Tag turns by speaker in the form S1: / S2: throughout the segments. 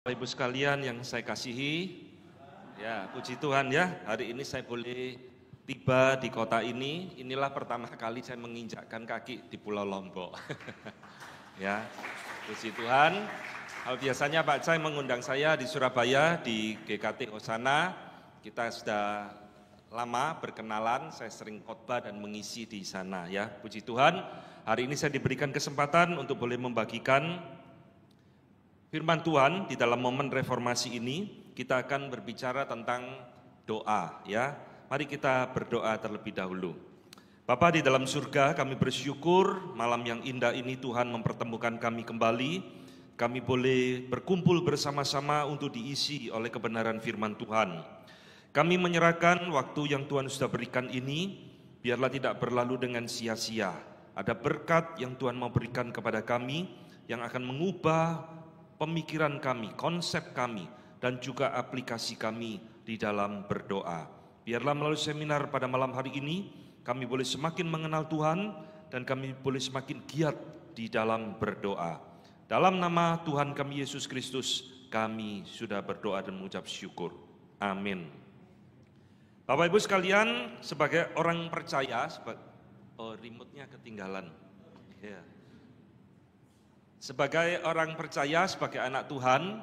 S1: Bapak Ibu sekalian yang saya kasihi, ya puji Tuhan ya, hari ini saya boleh tiba di kota ini. Inilah pertama kali saya menginjakkan kaki di Pulau Lombok. Ya, puji Tuhan. Hal biasanya Pak Cai mengundang saya di Surabaya di GKT Hosana. Kita sudah lama berkenalan, saya sering khotbah dan mengisi di sana ya. Puji Tuhan, hari ini saya diberikan kesempatan untuk boleh membagikan firman Tuhan. Di dalam momen reformasi ini, kita akan berbicara tentang doa ya. Mari kita berdoa terlebih dahulu. Bapa di dalam surga, kami bersyukur malam yang indah ini Tuhan mempertemukan kami kembali. Kami boleh berkumpul bersama-sama untuk diisi oleh kebenaran firman Tuhan. Kami menyerahkan waktu yang Tuhan sudah berikan ini, biarlah tidak berlalu dengan sia-sia. Ada berkat yang Tuhan mau berikan kepada kami, yang akan mengubah pemikiran kami, konsep kami, dan juga aplikasi kami di dalam berdoa. Biarlah melalui seminar pada malam hari ini, kami boleh semakin mengenal Tuhan, dan kami boleh semakin giat di dalam berdoa. Dalam nama Tuhan kami Yesus Kristus, kami sudah berdoa dan mengucap syukur. Amin. Bapak Ibu sekalian, sebagai orang percaya, remote-nya ketinggalan. Ya. Sebagai orang percaya, sebagai anak Tuhan,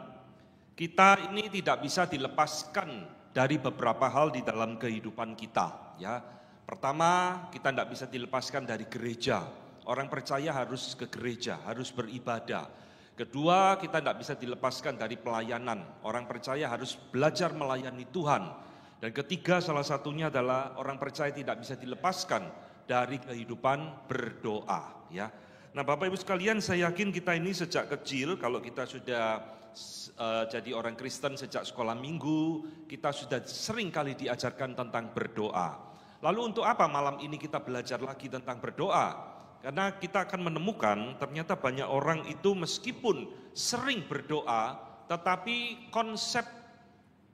S1: kita ini tidak bisa dilepaskan dari beberapa hal di dalam kehidupan kita. Ya, pertama, kita tidak bisa dilepaskan dari gereja. Orang percaya harus ke gereja, harus beribadah. Kedua, kita tidak bisa dilepaskan dari pelayanan. Orang percaya harus belajar melayani Tuhan. Dan ketiga, salah satunya adalah orang percaya tidak bisa dilepaskan dari kehidupan berdoa. Ya. Nah Bapak Ibu sekalian, saya yakin kita ini sejak kecil, kalau kita sudah jadi orang Kristen sejak sekolah minggu, kita sudah sering kali diajarkan tentang berdoa. Lalu untuk apa malam ini kita belajar lagi tentang berdoa? Karena kita akan menemukan ternyata banyak orang itu meskipun sering berdoa, tetapi konsep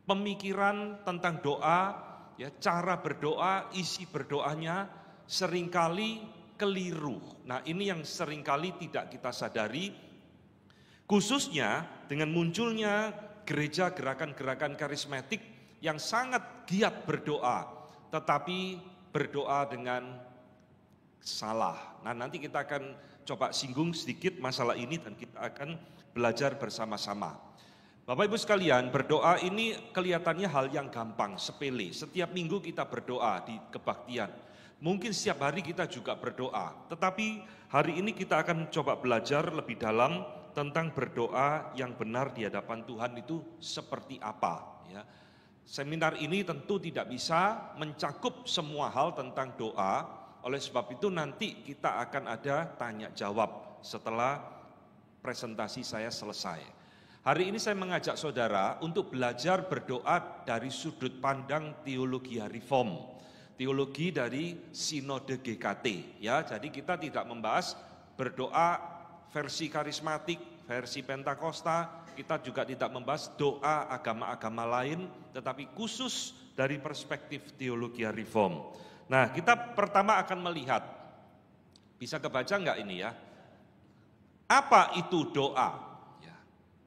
S1: pemikiran tentang doa, ya, cara berdoa, isi berdoanya seringkali keliru. Nah ini yang seringkali tidak kita sadari, khususnya dengan munculnya gereja gerakan-gerakan karismatik yang sangat giat berdoa, tetapi berdoa dengan salah. Nah nanti kita akan coba singgung sedikit masalah ini dan kita akan belajar bersama-sama. Bapak Ibu sekalian, berdoa ini kelihatannya hal yang gampang, sepele. Setiap minggu kita berdoa di kebaktian. Mungkin setiap hari kita juga berdoa, tetapi hari ini kita akan coba belajar lebih dalam tentang berdoa yang benar di hadapan Tuhan itu seperti apa. Ya. Seminar ini tentu tidak bisa mencakup semua hal tentang doa, oleh sebab itu nanti kita akan ada tanya jawab setelah presentasi saya selesai. Hari ini saya mengajak saudara untuk belajar berdoa dari sudut pandang teologi reform. Teologi dari Sinode GKT ya. Jadi kita tidak membahas berdoa versi karismatik, versi Pentakosta, kita juga tidak membahas doa agama-agama lain, tetapi khusus dari perspektif teologi reform. Nah, kita pertama akan melihat, bisa kebaca enggak ini ya? Apa itu doa? Ya.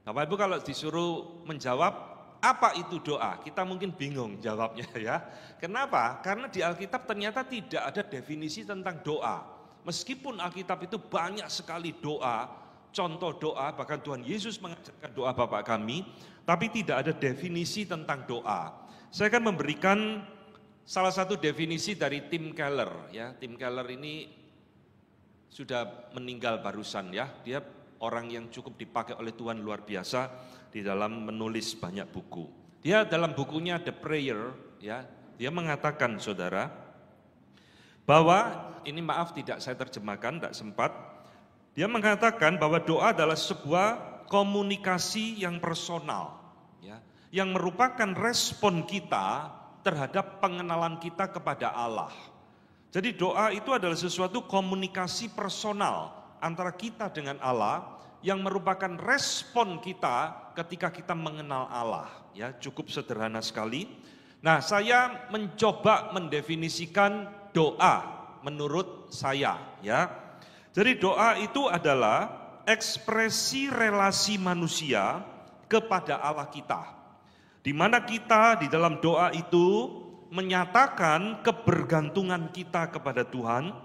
S1: Bapak Ibu kalau disuruh menjawab apa itu doa? Kita mungkin bingung jawabnya ya. Kenapa? Karena di Alkitab ternyata tidak ada definisi tentang doa. Meskipun Alkitab itu banyak sekali doa, contoh doa, bahkan Tuhan Yesus mengajarkan doa Bapa kami, tapi tidak ada definisi tentang doa. Saya akan memberikan salah satu definisi dari Tim Keller ya. Tim Keller ini sudah meninggal barusan ya. Dia orang yang cukup dipakai oleh Tuhan luar biasa di dalam menulis banyak buku. Dia dalam bukunya The Prayer, ya, dia mengatakan saudara, bahwa, ini maaf tidak saya terjemahkan, tidak sempat. Dia mengatakan bahwa doa adalah sebuah komunikasi yang personal, ya, yang merupakan respon kita terhadap pengenalan kita kepada Allah. Jadi doa itu adalah sesuatu komunikasi personal antara kita dengan Allah, yang merupakan respon kita ketika kita mengenal Allah. Ya, cukup sederhana sekali. Nah, saya mencoba mendefinisikan doa menurut saya. Ya, jadi doa itu adalah ekspresi relasi manusia kepada Allah kita. Di mana kita di dalam doa itu menyatakan kebergantungan kita kepada Tuhan,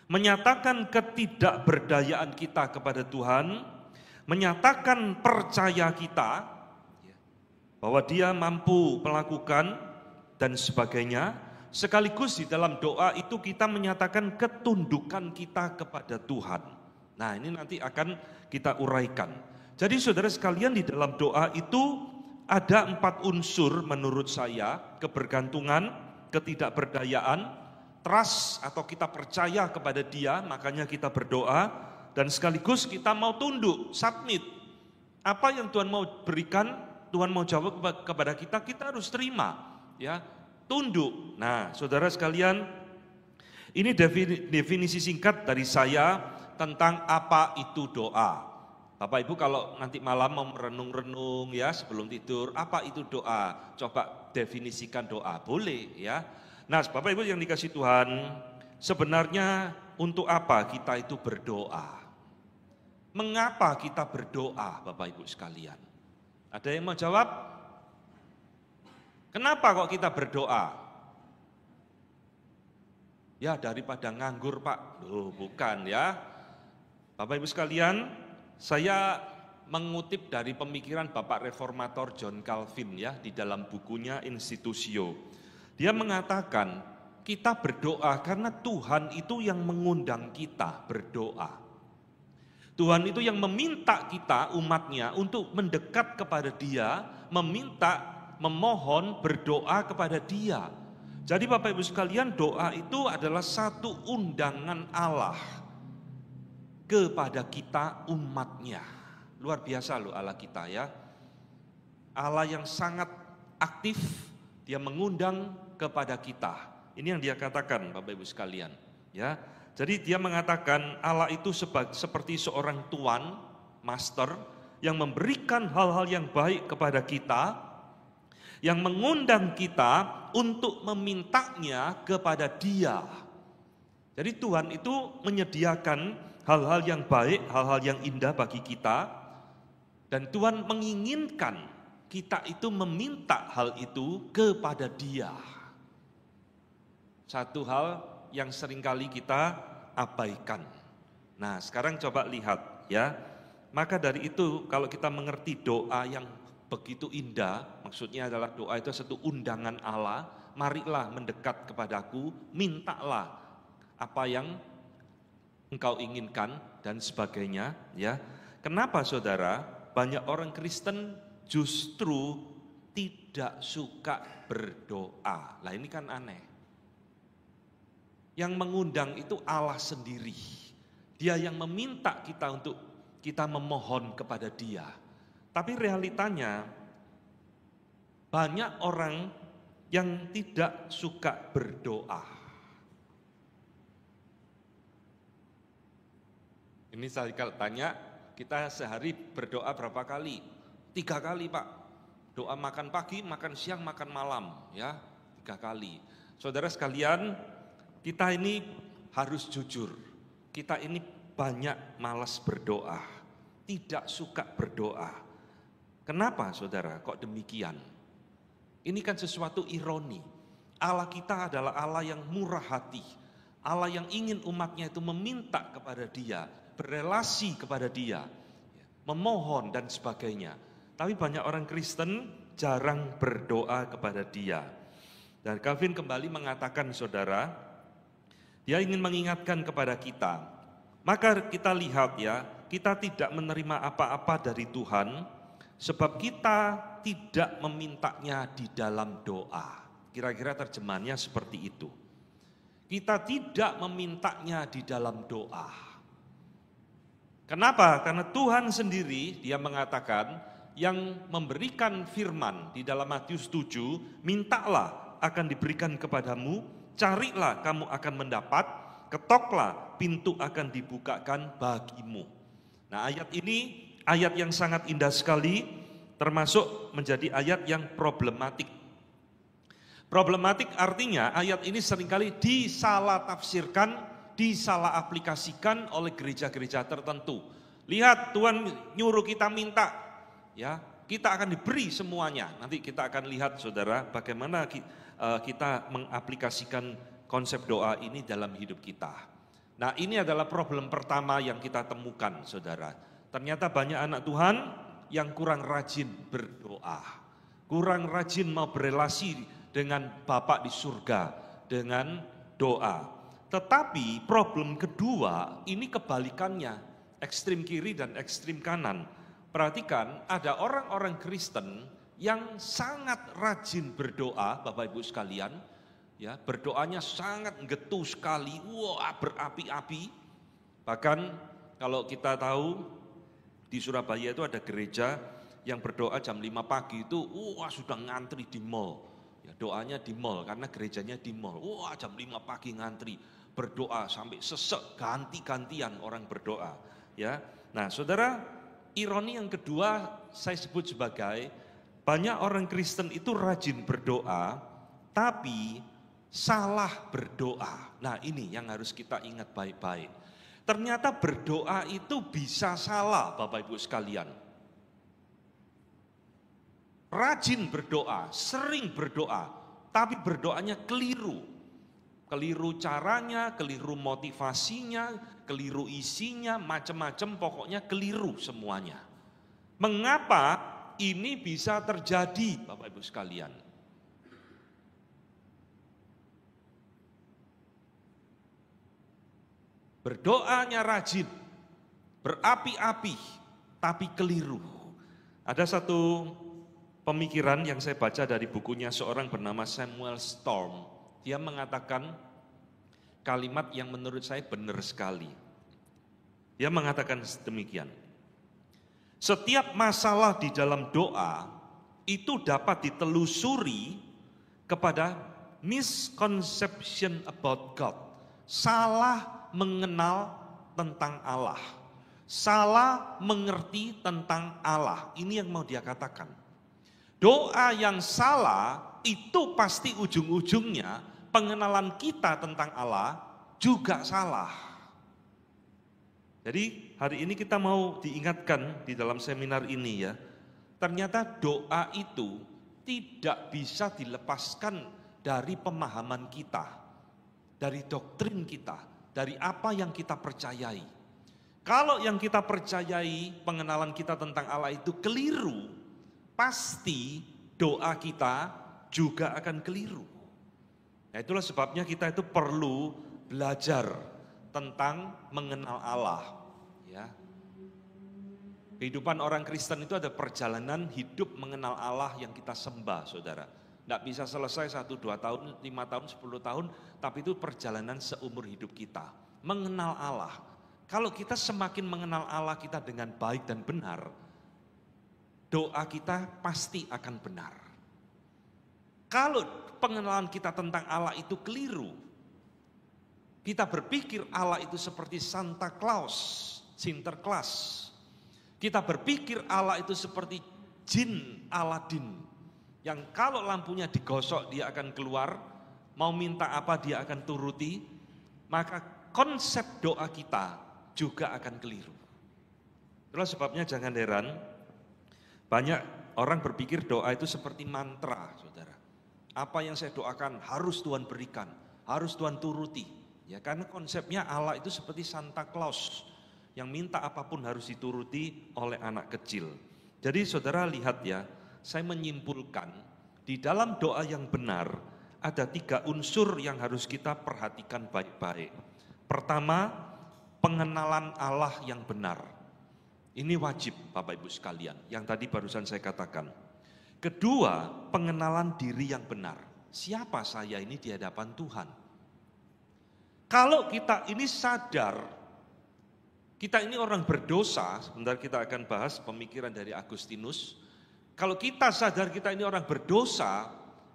S1: menyatakan ketidakberdayaan kita kepada Tuhan, menyatakan percaya kita bahwa Dia mampu melakukan dan sebagainya. Sekaligus di dalam doa itu kita menyatakan ketundukan kita kepada Tuhan. Nah, ini nanti akan kita uraikan. Jadi saudara sekalian, di dalam doa itu ada 4 unsur menurut saya: kebergantungan, ketidakberdayaan, trust atau kita percaya kepada Dia, makanya kita berdoa, dan sekaligus kita mau tunduk, submit. Apa yang Tuhan mau berikan, Tuhan mau jawab kepada kita, kita harus terima, ya, tunduk. Nah, saudara sekalian, ini definisi singkat dari saya tentang apa itu doa. Bapak Ibu kalau nanti malam mau merenung-renung ya sebelum tidur, apa itu doa? Coba definisikan doa, boleh ya. Nah, Bapak Ibu yang dikasih Tuhan, sebenarnya untuk apa kita itu berdoa? Mengapa kita berdoa, Bapak Ibu sekalian? Ada yang mau jawab? Kenapa kok kita berdoa? Ya, daripada nganggur, Pak. Loh, bukan ya. Bapak Ibu sekalian, saya mengutip dari pemikiran Bapak Reformator John Calvin ya di dalam bukunya Institutio. Dia mengatakan kita berdoa karena Tuhan itu yang mengundang kita berdoa. Tuhan itu yang meminta kita umatnya untuk mendekat kepada Dia, memohon berdoa kepada Dia. Jadi Bapak Ibu sekalian, doa itu adalah satu undangan Allah kepada kita umatnya. Luar biasa loh Allah kita ya. Allah yang sangat aktif, Dia mengundang kepada kita. Ini yang Dia katakan Bapak Ibu sekalian ya. Jadi Dia mengatakan Allah itu seperti seorang tuan, master, yang memberikan hal-hal yang baik kepada kita, yang mengundang kita untuk memintanya kepada Dia. Jadi Tuhan itu menyediakan hal-hal yang baik, hal-hal yang indah bagi kita, dan Tuhan menginginkan kita itu meminta hal itu kepada Dia. Satu hal yang seringkali kita abaikan. Nah, sekarang coba lihat ya. Maka dari itu kalau kita mengerti doa yang begitu indah, maksudnya adalah doa itu satu undangan Allah, marilah mendekat kepadaku, mintalah apa yang engkau inginkan dan sebagainya ya. Kenapa saudara? Banyak orang Kristen justru tidak suka berdoa. Lah ini kan aneh. Yang mengundang itu Allah sendiri. Dia yang meminta kita untuk kita memohon kepada Dia. Tapi realitanya banyak orang yang tidak suka berdoa. Ini saya kalau tanya, kita sehari berdoa berapa kali? 3 kali Pak. Doa makan pagi, makan siang, makan malam ya, 3 kali. Saudara sekalian, kita ini harus jujur, kita ini banyak malas berdoa, tidak suka berdoa. Kenapa saudara kok demikian? Ini kan sesuatu ironi. Allah kita adalah Allah yang murah hati, Allah yang ingin umatnya itu meminta kepada Dia, berelasi kepada Dia, memohon dan sebagainya. Tapi banyak orang Kristen jarang berdoa kepada Dia. Dan Calvin kembali mengatakan saudara, dia ingin mengingatkan kepada kita, maka kita lihat ya, kita tidak menerima apa-apa dari Tuhan, sebab kita tidak memintanya di dalam doa. Kira-kira terjemahannya seperti itu. Kita tidak memintanya di dalam doa. Kenapa? Karena Tuhan sendiri, Dia mengatakan, yang memberikan firman di dalam Matius 7, mintalah akan diberikan kepadamu, carilah kamu akan mendapat, ketoklah pintu akan dibukakan bagimu. Nah, ayat ini ayat yang sangat indah sekali, termasuk menjadi ayat yang problematik. Problematik artinya ayat ini seringkali disalah tafsirkan, disalah aplikasikan oleh gereja-gereja tertentu. Lihat, Tuhan nyuruh kita minta, ya, kita akan diberi semuanya. Nanti kita akan lihat saudara bagaimana kita mengaplikasikan konsep doa ini dalam hidup kita. Nah, ini adalah problem pertama yang kita temukan saudara. Ternyata banyak anak Tuhan yang kurang rajin berdoa, kurang rajin mau berelasi dengan Bapa di surga dengan doa. Tetapi problem kedua ini kebalikannya, ekstrem kiri dan ekstrem kanan. Perhatikan, ada orang-orang Kristen yang sangat rajin berdoa, Bapak Ibu sekalian, ya, berdoanya sangat getu sekali, wah berapi-api. Bahkan kalau kita tahu di Surabaya itu ada gereja yang berdoa jam 5 pagi itu, wah sudah ngantri di mall. Ya, doanya di mall karena gerejanya di mall. Wah jam 5 pagi ngantri, berdoa sampai sesek, ganti-gantian orang berdoa. Ya, nah saudara, ironi yang kedua saya sebut sebagai banyak orang Kristen itu rajin berdoa, tapi salah berdoa. Nah ini yang harus kita ingat baik-baik. Ternyata berdoa itu bisa salah Bapak Ibu sekalian. Rajin berdoa, sering berdoa, tapi berdoanya keliru. Keliru caranya, keliru motivasinya, keliru isinya, macam-macam, pokoknya keliru semuanya. Mengapa ini bisa terjadi Bapak Ibu sekalian? Berdoanya rajin, berapi-api, tapi keliru. Ada satu pemikiran yang saya baca dari bukunya seorang bernama Samuel Storm. Dia mengatakan kalimat yang menurut saya benar sekali. Dia mengatakan demikian. Setiap masalah di dalam doa itu dapat ditelusuri kepada misconception about God. Salah mengenal tentang Allah. Salah mengerti tentang Allah. Ini yang mau dia katakan. Doa yang salah itu pasti ujung-ujungnya pengenalan kita tentang Allah juga salah. Jadi hari ini kita mau diingatkan di dalam seminar ini ya, ternyata doa itu tidak bisa dilepaskan dari pemahaman kita, dari doktrin kita, dari apa yang kita percayai. Kalau yang kita percayai, pengenalan kita tentang Allah itu keliru, pasti doa kita juga akan keliru. Nah itulah sebabnya kita itu perlu belajar tentang mengenal Allah. Ya. Kehidupan orang Kristen itu ada perjalanan hidup mengenal Allah yang kita sembah saudara. Tidak bisa selesai 1, 2 tahun, 5 tahun, 10 tahun, tapi itu perjalanan seumur hidup kita. Mengenal Allah. Kalau kita semakin mengenal Allah kita dengan baik dan benar, doa kita pasti akan benar. Kalau pengenalan kita tentang Allah itu keliru, kita berpikir Allah itu seperti Santa Claus, Sinterklas. Kita berpikir Allah itu seperti jin Aladin, yang kalau lampunya digosok dia akan keluar, mau minta apa dia akan turuti, maka konsep doa kita juga akan keliru. Itulah sebabnya jangan heran, banyak orang berpikir doa itu seperti mantra, saudara. Apa yang saya doakan harus Tuhan berikan, harus Tuhan turuti. Ya, karena konsepnya Allah itu seperti Santa Claus yang minta apapun harus dituruti oleh anak kecil. Jadi saudara lihat ya, saya menyimpulkan di dalam doa yang benar ada 3 unsur yang harus kita perhatikan baik-baik. Pertama, pengenalan Allah yang benar. Ini wajib Bapak Ibu sekalian, yang tadi barusan saya katakan. Kedua, pengenalan diri yang benar. Siapa saya ini di hadapan Tuhan? Kalau kita ini sadar, kita ini orang berdosa, sebentar kita akan bahas pemikiran dari Agustinus. Kalau kita sadar kita ini orang berdosa,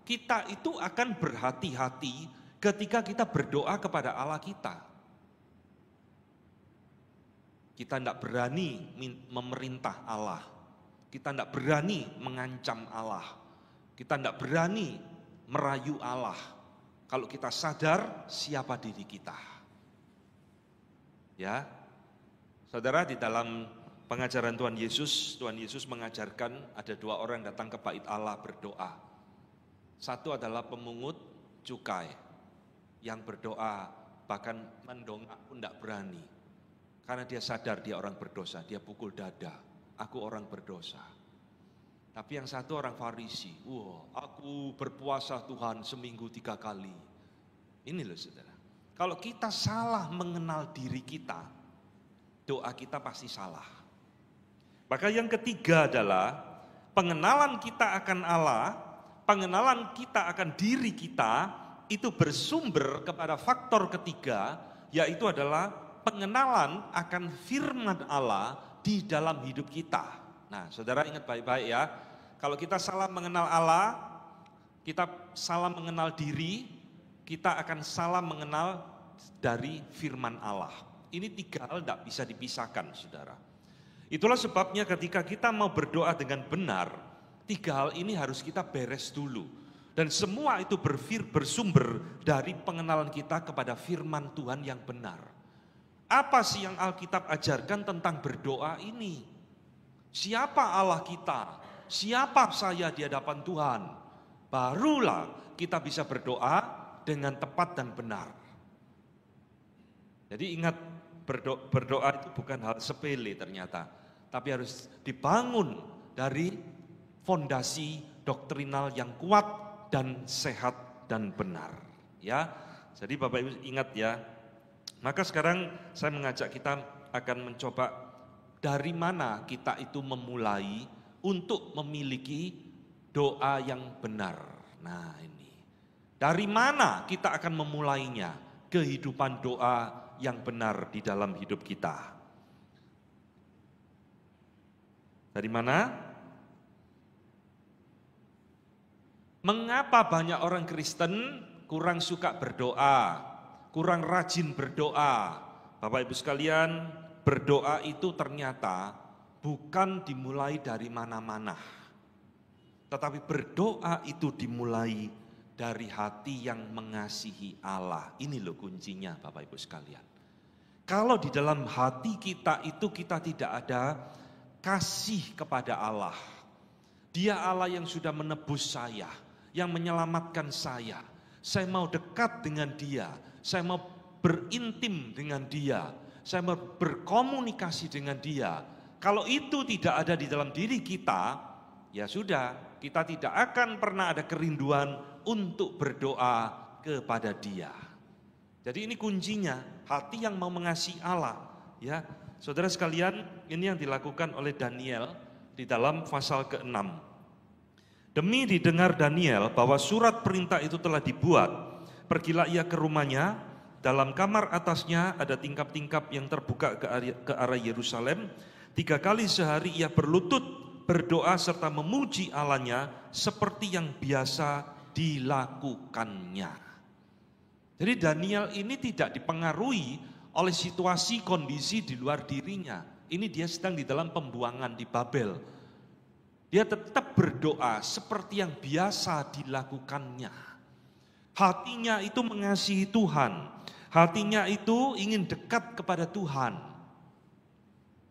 S1: kita itu akan berhati-hati ketika kita berdoa kepada Allah kita. Kita tidak berani memerintah Allah. Kita tidak berani mengancam Allah. Kita tidak berani merayu Allah. Kalau kita sadar siapa diri kita. Ya, saudara, di dalam pengajaran Tuhan Yesus mengajarkan ada 2 orang datang ke bait Allah berdoa. Satu adalah pemungut cukai yang berdoa bahkan mendongak pun tidak berani. Karena dia sadar dia orang berdosa, dia pukul dada, aku orang berdosa. Tapi yang satu orang Farisi, aku berpuasa Tuhan seminggu 3 kali. Ini loh saudara, kalau kita salah mengenal diri kita, doa kita pasti salah. Maka yang ketiga adalah pengenalan kita akan Allah, pengenalan kita akan diri kita, itu bersumber kepada faktor ketiga, yaitu adalah pengenalan akan firman Allah di dalam hidup kita. Nah, saudara ingat baik-baik ya, kalau kita salah mengenal Allah, kita salah mengenal diri, kita akan salah mengenal dari firman Allah. Ini 3 hal tidak bisa dipisahkan, saudara. Itulah sebabnya ketika kita mau berdoa dengan benar, 3 hal ini harus kita beres dulu. Dan semua itu bersumber dari pengenalan kita kepada firman Tuhan yang benar. Apa sih yang Alkitab ajarkan tentang berdoa ini? Siapa Allah kita? Siapa saya di hadapan Tuhan? Barulah kita bisa berdoa dengan tepat dan benar. Jadi ingat, berdoa itu bukan hal sepele ternyata, tapi harus dibangun dari fondasi doktrinal yang kuat dan sehat dan benar. Ya, jadi Bapak Ibu ingat ya. Maka sekarang saya mengajak kita akan mencoba dari mana kita itu memulai untuk memiliki doa yang benar. Nah ini, dari mana kita akan memulainya, kehidupan doa yang benar di dalam hidup kita. Dari mana? Mengapa banyak orang Kristen kurang suka berdoa, kurang rajin berdoa? Bapak Ibu sekalian, berdoa itu ternyata bukan dimulai dari mana-mana. Tetapi berdoa itu dimulai dari hati yang mengasihi Allah. Ini loh kuncinya Bapak Ibu sekalian. Kalau di dalam hati kita itu kita tidak ada kasih kepada Allah. Dia Allah yang sudah menebus saya, yang menyelamatkan saya. Saya mau dekat dengan Dia, saya mau berintim dengan Dia, saya mau berkomunikasi dengan Dia. Kalau itu tidak ada di dalam diri kita, ya sudah, kita tidak akan pernah ada kerinduan untuk berdoa kepada Dia. Jadi ini kuncinya, hati yang mau mengasihi Allah. Ya, saudara sekalian, ini yang dilakukan oleh Daniel di dalam pasal ke-6. Demi didengar Daniel bahwa surat perintah itu telah dibuat, pergilah ia ke rumahnya, dalam kamar atasnya ada tingkap-tingkap yang terbuka ke arah Yerusalem. 3 kali sehari ia berlutut, berdoa serta memuji Allahnya seperti yang biasa dilakukannya. Jadi Daniel ini tidak dipengaruhi oleh situasi kondisi di luar dirinya. Ini dia sedang di dalam pembuangan di Babel. Dia tetap berdoa seperti yang biasa dilakukannya. Hatinya itu mengasihi Tuhan. Hatinya itu ingin dekat kepada Tuhan.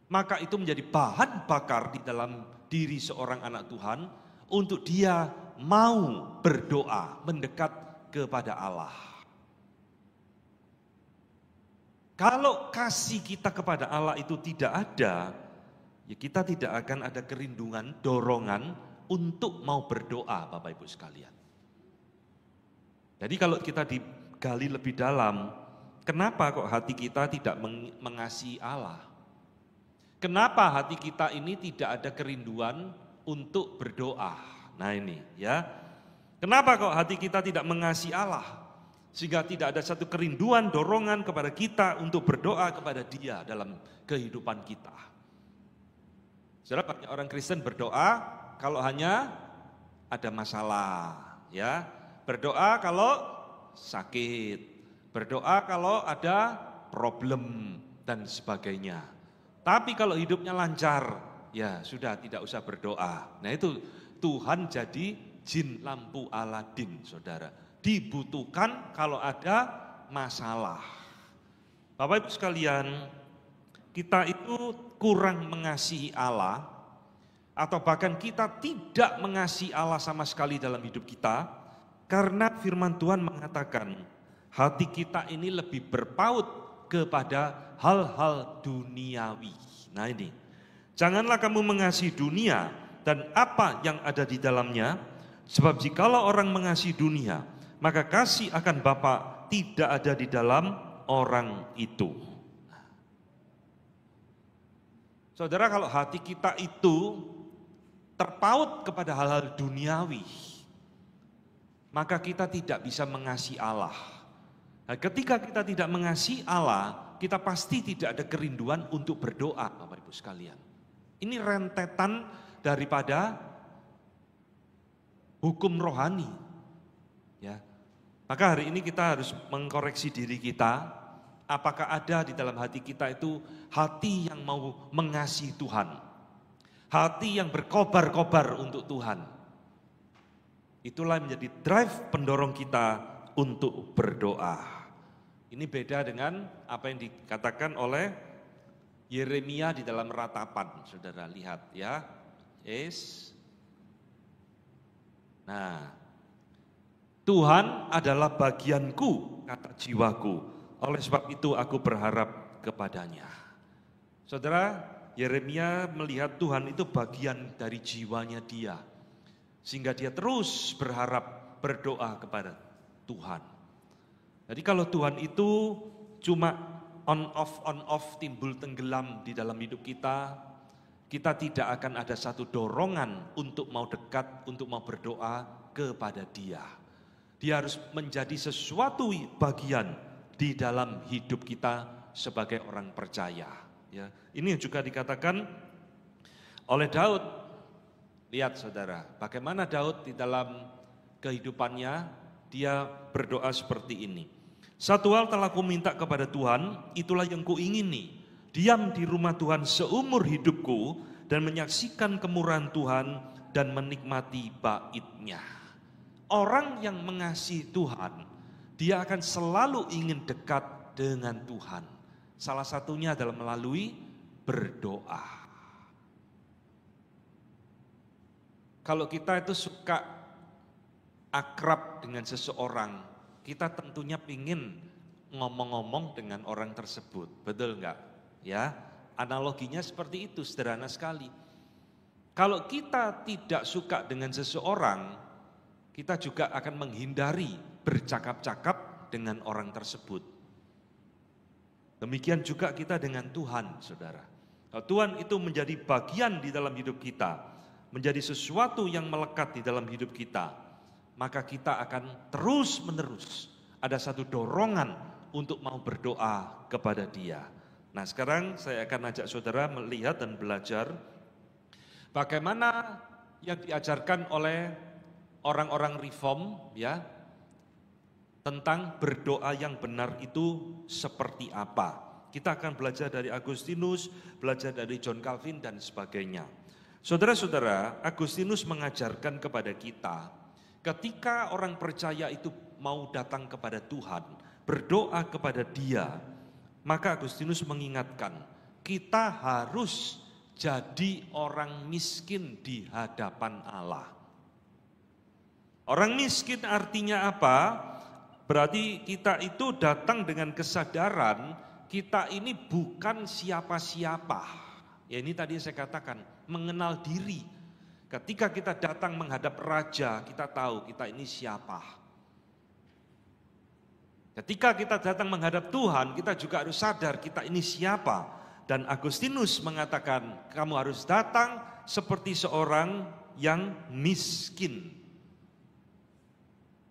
S1: Maka itu menjadi bahan bakar di dalam diri seorang anak Tuhan untuk dia mau berdoa, mendekat kepada Allah. Kalau kasih kita kepada Allah itu tidak ada, ya kita tidak akan ada kerinduan, dorongan untuk mau berdoa Bapak Ibu sekalian. Jadi kalau kita digali lebih dalam, kenapa kok hati kita tidak mengasihi Allah? Kenapa hati kita ini tidak ada kerinduan untuk berdoa? Nah ini ya, kenapa kok hati kita tidak mengasihi Allah? Sehingga tidak ada satu kerinduan, dorongan kepada kita untuk berdoa kepada Dia dalam kehidupan kita. Saudara, banyak orang Kristen berdoa kalau hanya ada masalah, ya. Berdoa kalau sakit, berdoa kalau ada problem dan sebagainya. Tapi kalau hidupnya lancar, ya sudah tidak usah berdoa. Nah itu Tuhan jadi jin lampu Aladin, saudara. Dibutuhkan kalau ada masalah. Bapak Ibu sekalian, kita itu kurang mengasihi Allah, atau bahkan kita tidak mengasihi Allah sama sekali dalam hidup kita, karena firman Tuhan mengatakan hati kita ini lebih berpaut kepada hal-hal duniawi. Nah ini, janganlah kamu mengasihi dunia dan apa yang ada di dalamnya, sebab jikalau orang mengasihi dunia, maka kasih akan Bapa tidak ada di dalam orang itu. Saudara, kalau hati kita itu terpaut kepada hal-hal duniawi, maka kita tidak bisa mengasihi Allah. Nah, ketika kita tidak mengasihi Allah, kita pasti tidak ada kerinduan untuk berdoa, Bapak Ibu sekalian. Ini rentetan daripada hukum rohani. Ya. Maka hari ini kita harus mengkoreksi diri kita. Apakah ada di dalam hati kita itu hati yang mau mengasihi Tuhan, hati yang berkobar-kobar untuk Tuhan. Itulah menjadi drive pendorong kita untuk berdoa. Ini beda dengan apa yang dikatakan oleh Yeremia di dalam ratapan. Saudara lihat ya. Yes. Nah, Tuhan adalah bagianku, kata jiwaku. Oleh sebab itu aku berharap kepadanya. Saudara, Yeremia melihat Tuhan itu bagian dari jiwanya dia. Sehingga dia terus berharap berdoa kepada Tuhan. Jadi kalau Tuhan itu cuma on off, timbul tenggelam di dalam hidup kita, kita tidak akan ada satu dorongan untuk mau dekat, untuk mau berdoa kepada Dia. Dia harus menjadi sesuatu bagian di dalam hidup kita sebagai orang percaya. Ya, ini yang juga dikatakan oleh Daud. Lihat saudara, bagaimana Daud di dalam kehidupannya, dia berdoa seperti ini. Satu hal telah kuminta kepada Tuhan, itulah yang kuingini, diam di rumah Tuhan seumur hidupku dan menyaksikan kemurahan Tuhan dan menikmati bait-Nya. Orang yang mengasihi Tuhan, dia akan selalu ingin dekat dengan Tuhan. Salah satunya adalah melalui berdoa. Kalau kita itu suka akrab dengan seseorang, kita tentunya ingin ngomong-ngomong dengan orang tersebut. Betul enggak? Ya, analoginya seperti itu, sederhana sekali. Kalau kita tidak suka dengan seseorang, kita juga akan menghindari bercakap-cakap dengan orang tersebut. Demikian juga kita dengan Tuhan, saudara. Kalau Tuhan itu menjadi bagian di dalam hidup kita, menjadi sesuatu yang melekat di dalam hidup kita, maka kita akan terus-menerus ada satu dorongan untuk mau berdoa kepada Dia. Nah, sekarang saya akan ajak saudara melihat dan belajar bagaimana yang diajarkan oleh orang-orang reform, ya, tentang berdoa yang benar itu seperti apa. Kita akan belajar dari Agustinus, belajar dari John Calvin dan sebagainya. Saudara-saudara, Agustinus mengajarkan kepada kita, ketika orang percaya itu mau datang kepada Tuhan, berdoa kepada Dia, maka Agustinus mengingatkan, kita harus jadi orang miskin di hadapan Allah. Orang miskin artinya apa? Berarti kita itu datang dengan kesadaran kita ini bukan siapa-siapa. Ya, ini tadi saya katakan, mengenal diri. Ketika kita datang menghadap raja, kita tahu kita ini siapa. Ketika kita datang menghadap Tuhan, kita juga harus sadar kita ini siapa. Dan Agustinus mengatakan, kamu harus datang seperti seorang yang miskin.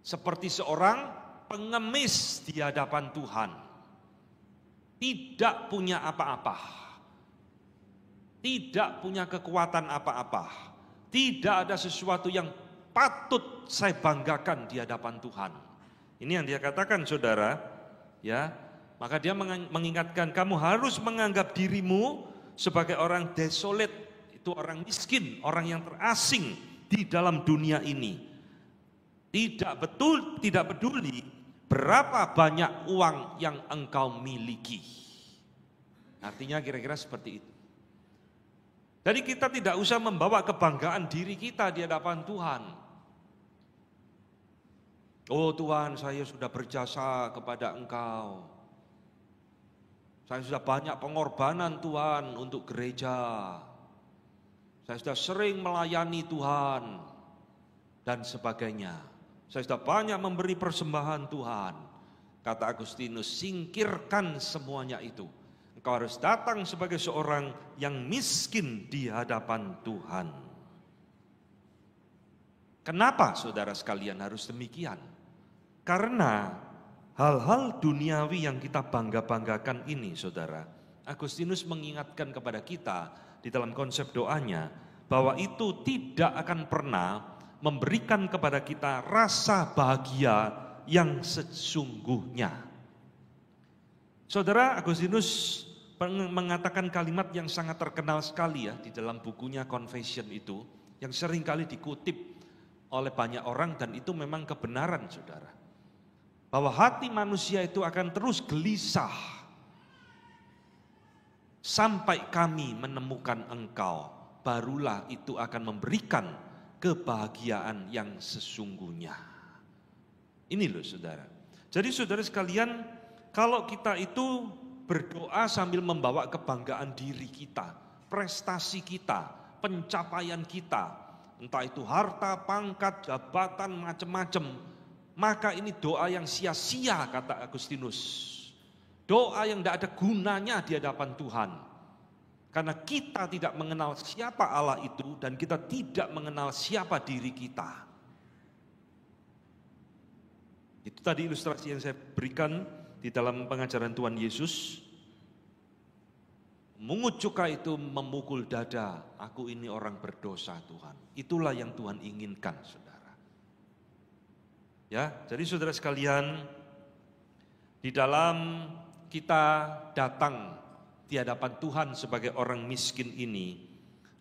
S1: Seperti seorang pengemis di hadapan Tuhan, tidak punya apa-apa, tidak punya kekuatan apa-apa, tidak ada sesuatu yang patut saya banggakan di hadapan Tuhan. Ini yang dia katakan, saudara, ya. Maka dia mengingatkan, kamu harus menganggap dirimu sebagai orang desolate, itu orang miskin, orang yang terasing di dalam dunia ini. Tidak peduli berapa banyak uang yang engkau miliki. Artinya kira-kira seperti itu. Jadi kita tidak usah membawa kebanggaan diri kita di hadapan Tuhan. Oh Tuhan, saya sudah berjasa kepada Engkau. Saya sudah banyak pengorbanan Tuhan untuk gereja. Saya sudah sering melayani Tuhan dan sebagainya. Saya sudah banyak memberi persembahan Tuhan. Kata Agustinus, singkirkan semuanya itu. Engkau harus datang sebagai seorang yang miskin di hadapan Tuhan. Kenapa saudara sekalian harus demikian? Karena hal-hal duniawi yang kita bangga-banggakan ini, saudara, Agustinus mengingatkan kepada kita di dalam konsep doanya bahwa itu tidak akan pernah memberikan kepada kita rasa bahagia yang sesungguhnya. Saudara, Agustinus mengatakan kalimat yang sangat terkenal sekali ya di dalam bukunya Confession itu, yang seringkali dikutip oleh banyak orang dan itu memang kebenaran, saudara. Bahwa hati manusia itu akan terus gelisah sampai kami menemukan Engkau, barulah itu akan memberikan kebahagiaan yang sesungguhnya. Ini loh saudara. Jadi saudara sekalian, kalau kita itu berdoa sambil membawa kebanggaan diri kita, prestasi kita, pencapaian kita, entah itu harta, pangkat, jabatan, macam-macam, maka ini doa yang sia-sia kata Agustinus. Doa yang tidak ada gunanya di hadapan Tuhan. Karena kita tidak mengenal siapa Allah itu dan kita tidak mengenal siapa diri kita. Itu tadi ilustrasi yang saya berikan di dalam pengajaran Tuhan Yesus. Mungut cuka itu memukul dada, aku ini orang berdosa Tuhan. Itulah yang Tuhan inginkan, saudara. Ya, jadi saudara sekalian, di dalam kita datang di hadapan Tuhan sebagai orang miskin ini,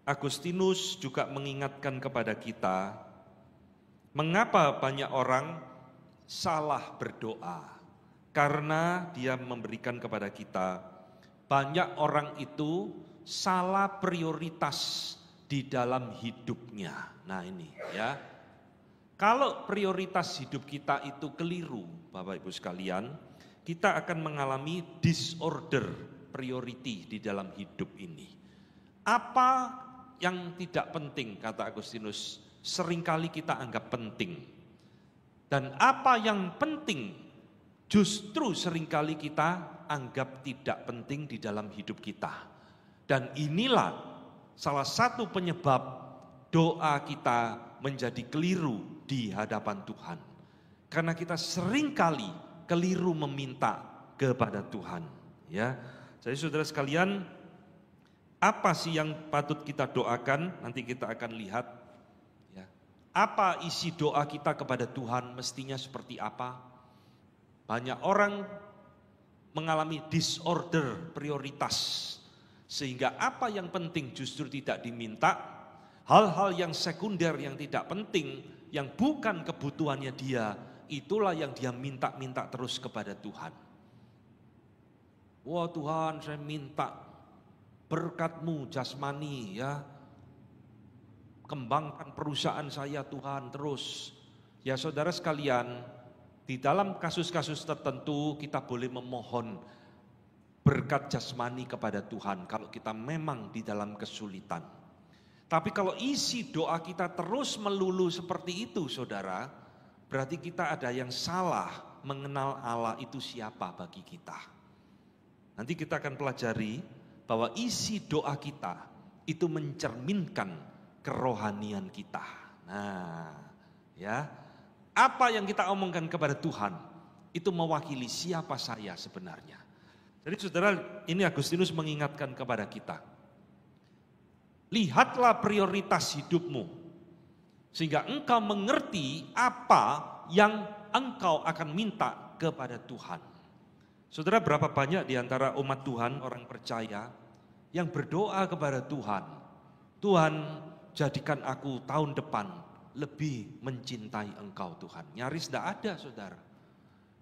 S1: Agustinus juga mengingatkan kepada kita, mengapa banyak orang salah berdoa. Karena dia memberikan kepada kita, banyak orang itu salah prioritas di dalam hidupnya. Nah ini ya, kalau prioritas hidup kita itu keliru, Bapak Ibu sekalian, kita akan mengalami disorder priority di dalam hidup ini. Apa yang tidak penting, kata Agustinus, seringkali kita anggap penting. Dan apa yang penting, justru seringkali kita anggap tidak penting di dalam hidup kita. Dan inilah salah satu penyebab doa kita menjadi keliru di hadapan Tuhan. Karena kita seringkali keliru meminta kepada Tuhan. Ya, jadi saudara sekalian, apa sih yang patut kita doakan? Nanti kita akan lihat. Ya, apa isi doa kita kepada Tuhan mestinya seperti apa? Banyak orang mengalami disorder prioritas, sehingga apa yang penting justru tidak diminta, hal-hal yang sekunder yang tidak penting, yang bukan kebutuhannya dia, itulah yang dia minta-minta terus kepada Tuhan. Wah Tuhan, saya minta berkat-Mu jasmani ya, kembangkan perusahaan saya Tuhan terus. Ya saudara sekalian, di dalam kasus-kasus tertentu kita boleh memohon berkat jasmani kepada Tuhan kalau kita memang di dalam kesulitan. Tapi kalau isi doa kita terus melulu seperti itu saudara, berarti kita ada yang salah mengenal Allah itu siapa bagi kita. Nanti kita akan pelajari bahwa isi doa kita itu mencerminkan kerohanian kita. Nah ya, apa yang kita omongkan kepada Tuhan itu mewakili siapa saya sebenarnya. Jadi saudara, ini Agustinus mengingatkan kepada kita. Lihatlah prioritas hidupmu, sehingga engkau mengerti apa yang engkau akan minta kepada Tuhan. Saudara, berapa banyak di antara umat Tuhan, orang percaya, yang berdoa kepada Tuhan, Tuhan jadikan aku tahun depan lebih mencintai Engkau Tuhan. Nyaris tidak ada saudara.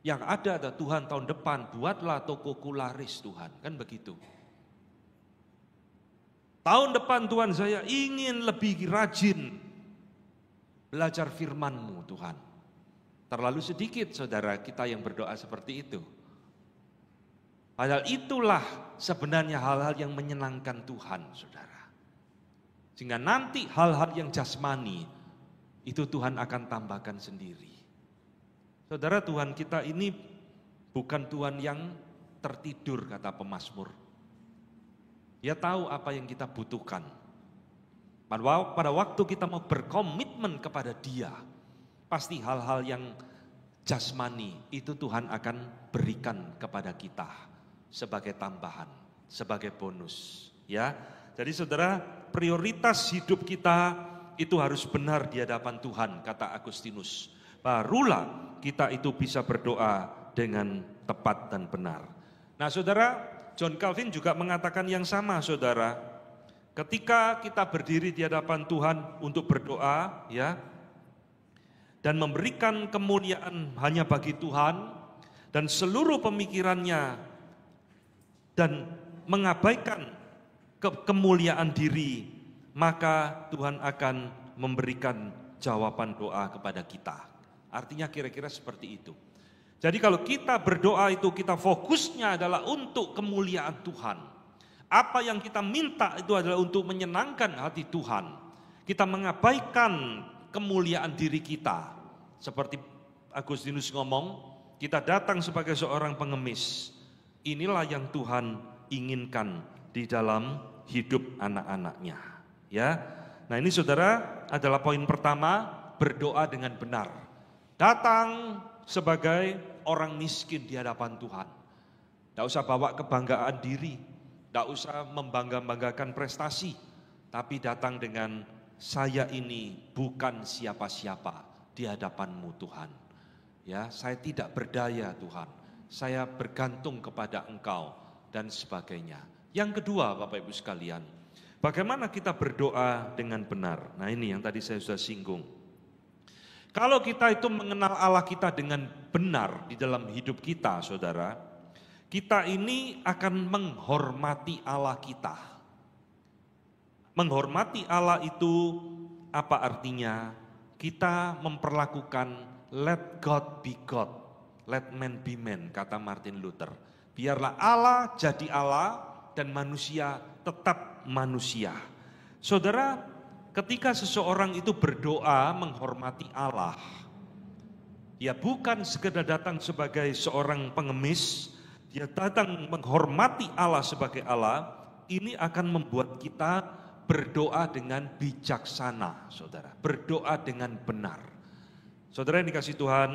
S1: Yang ada Tuhan tahun depan buatlah tokoku laris Tuhan. Kan begitu. Tahun depan Tuhan, saya ingin lebih rajin belajar firman-Mu Tuhan. Terlalu sedikit saudara kita yang berdoa seperti itu. Padahal itulah sebenarnya hal-hal yang menyenangkan Tuhan, saudara. Sehingga nanti hal-hal yang jasmani itu Tuhan akan tambahkan sendiri. Saudara, Tuhan kita ini bukan Tuhan yang tertidur, kata pemazmur. Dia tahu apa yang kita butuhkan. Pada waktu kita mau berkomitmen kepada Dia, pasti hal-hal yang jasmani itu Tuhan akan berikan kepada kita sebagai tambahan, sebagai bonus. Ya, jadi saudara, prioritas hidup kita itu harus benar di hadapan Tuhan, kata Agustinus. Barulah kita itu bisa berdoa dengan tepat dan benar. Nah saudara, John Calvin juga mengatakan yang sama saudara. Ketika kita berdiri di hadapan Tuhan untuk berdoa, ya, dan memberikan kemuliaan hanya bagi Tuhan, dan seluruh pemikirannya, dan mengabaikan kemuliaan diri, maka Tuhan akan memberikan jawaban doa kepada kita. Artinya kira-kira seperti itu. Jadi kalau kita berdoa itu kita fokusnya adalah untuk kemuliaan Tuhan. Apa yang kita minta itu adalah untuk menyenangkan hati Tuhan. Kita mengabaikan kemuliaan diri kita. Seperti Agustinus ngomong, kita datang sebagai seorang pengemis. Inilah yang Tuhan inginkan di dalam hidup anak-anaknya. Ya, nah ini saudara adalah poin pertama, berdoa dengan benar. Datang sebagai orang miskin di hadapan Tuhan. Tidak usah bawa kebanggaan diri, tidak usah membangga-banggakan prestasi, tapi datang dengan saya ini bukan siapa-siapa di hadapan-Mu Tuhan. Ya, saya tidak berdaya Tuhan, saya bergantung kepada Engkau dan sebagainya. Yang kedua Bapak Ibu sekalian, bagaimana kita berdoa dengan benar? Nah ini yang tadi saya sudah singgung. Kalau kita itu mengenal Allah kita dengan benar di dalam hidup kita, saudara, kita ini akan menghormati Allah kita. Menghormati Allah itu apa artinya? Kita memperlakukan let God be God, let man be man, kata Martin Luther. Biarlah Allah jadi Allah dan manusia tetap manusia. Saudara, ketika seseorang itu berdoa menghormati Allah, dia bukan sekedar datang sebagai seorang pengemis, dia datang menghormati Allah sebagai Allah. Ini akan membuat kita berdoa dengan bijaksana, saudara. Berdoa dengan benar. Saudara yang dikasih Tuhan,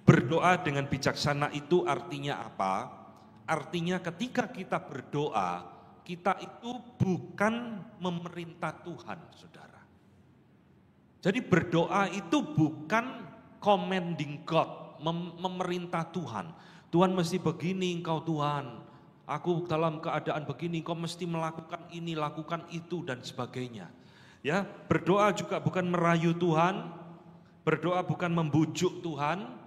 S1: berdoa dengan bijaksana itu artinya apa? Artinya ketika kita berdoa, kita itu bukan memerintah Tuhan, saudara. Jadi berdoa itu bukan commanding God, memerintah Tuhan. Tuhan mesti begini engkau Tuhan, aku dalam keadaan begini, engkau mesti melakukan ini, lakukan itu dan sebagainya. Ya, berdoa juga bukan merayu Tuhan, berdoa bukan membujuk Tuhan,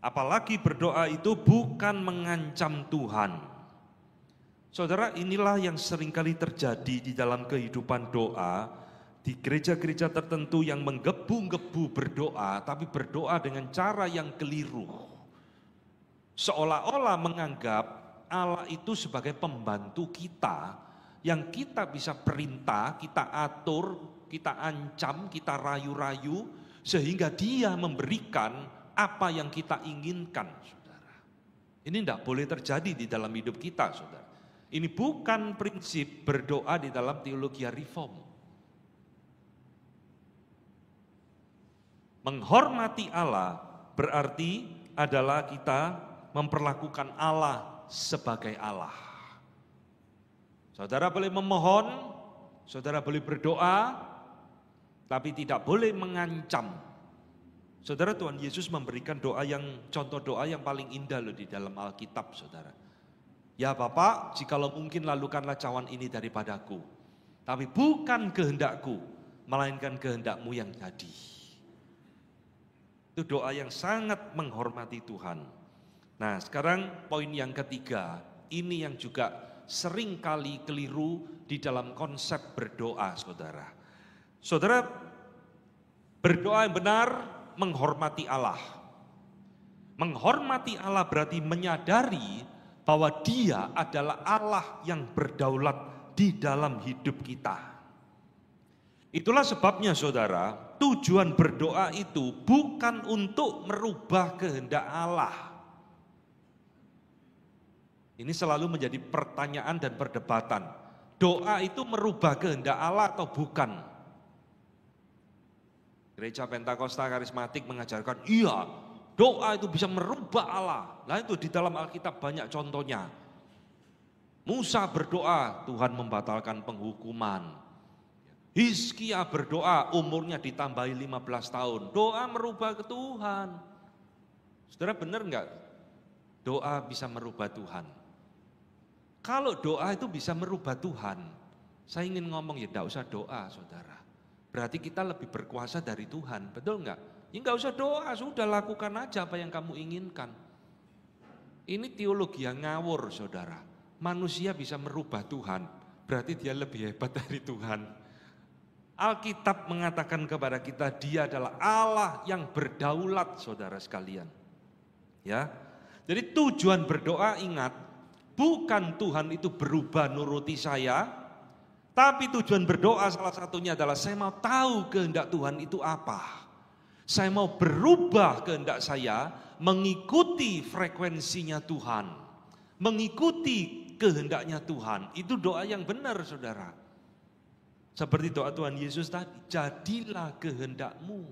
S1: apalagi berdoa itu bukan mengancam Tuhan. Saudara, inilah yang seringkali terjadi di dalam kehidupan doa, di gereja-gereja tertentu yang menggebu-gebu berdoa, tapi berdoa dengan cara yang keliru. Seolah-olah menganggap Allah itu sebagai pembantu kita, yang kita bisa perintah, kita atur, kita ancam, kita rayu-rayu, sehingga Dia memberikan apa yang kita inginkan, saudara. Ini tidak boleh terjadi di dalam hidup kita, saudara. Ini bukan prinsip berdoa di dalam teologi reform. Menghormati Allah berarti adalah kita memperlakukan Allah sebagai Allah. Saudara boleh memohon, saudara boleh berdoa, tapi tidak boleh mengancam. Saudara, Tuhan Yesus memberikan contoh doa yang paling indah loh di dalam Alkitab, saudara. Ya Bapa, jikalau mungkin lalukanlah cawan ini daripadaku, tapi bukan kehendakku, melainkan kehendak-Mu yang jadi. Itu doa yang sangat menghormati Tuhan. Nah sekarang poin yang ketiga, ini yang juga seringkali keliru di dalam konsep berdoa, saudara. Saudara, berdoa yang benar menghormati Allah. Menghormati Allah berarti menyadari bahwa Dia adalah Allah yang berdaulat di dalam hidup kita. Itulah sebabnya saudara, tujuan berdoa itu bukan untuk merubah kehendak Allah. Ini selalu menjadi pertanyaan dan perdebatan. Doa itu merubah kehendak Allah atau bukan? Gereja Pentakosta Karismatik mengajarkan, iya, doa itu bisa merubah Allah. Nah itu di dalam Alkitab banyak contohnya. Musa berdoa, Tuhan membatalkan penghukuman. Hizkia berdoa, umurnya ditambahi 15 tahun. Doa merubah ke Tuhan. Saudara benar enggak? Doa bisa merubah Tuhan. Kalau doa itu bisa merubah Tuhan, saya ingin ngomong ya enggak usah doa, saudara. Berarti kita lebih berkuasa dari Tuhan, betul enggak? Ya enggak usah doa, sudah lakukan aja apa yang kamu inginkan. Ini teologi yang ngawur, saudara. Manusia bisa merubah Tuhan, berarti dia lebih hebat dari Tuhan. Alkitab mengatakan kepada kita, Dia adalah Allah yang berdaulat, saudara sekalian. Ya, jadi tujuan berdoa ingat, bukan Tuhan itu berubah nuruti saya, tapi tujuan berdoa salah satunya adalah saya mau tahu kehendak Tuhan itu apa. Saya mau berubah kehendak saya mengikuti frekuensinya Tuhan, mengikuti kehendaknya Tuhan. Itu doa yang benar, saudara. Seperti doa Tuhan Yesus tadi, jadilah kehendakmu.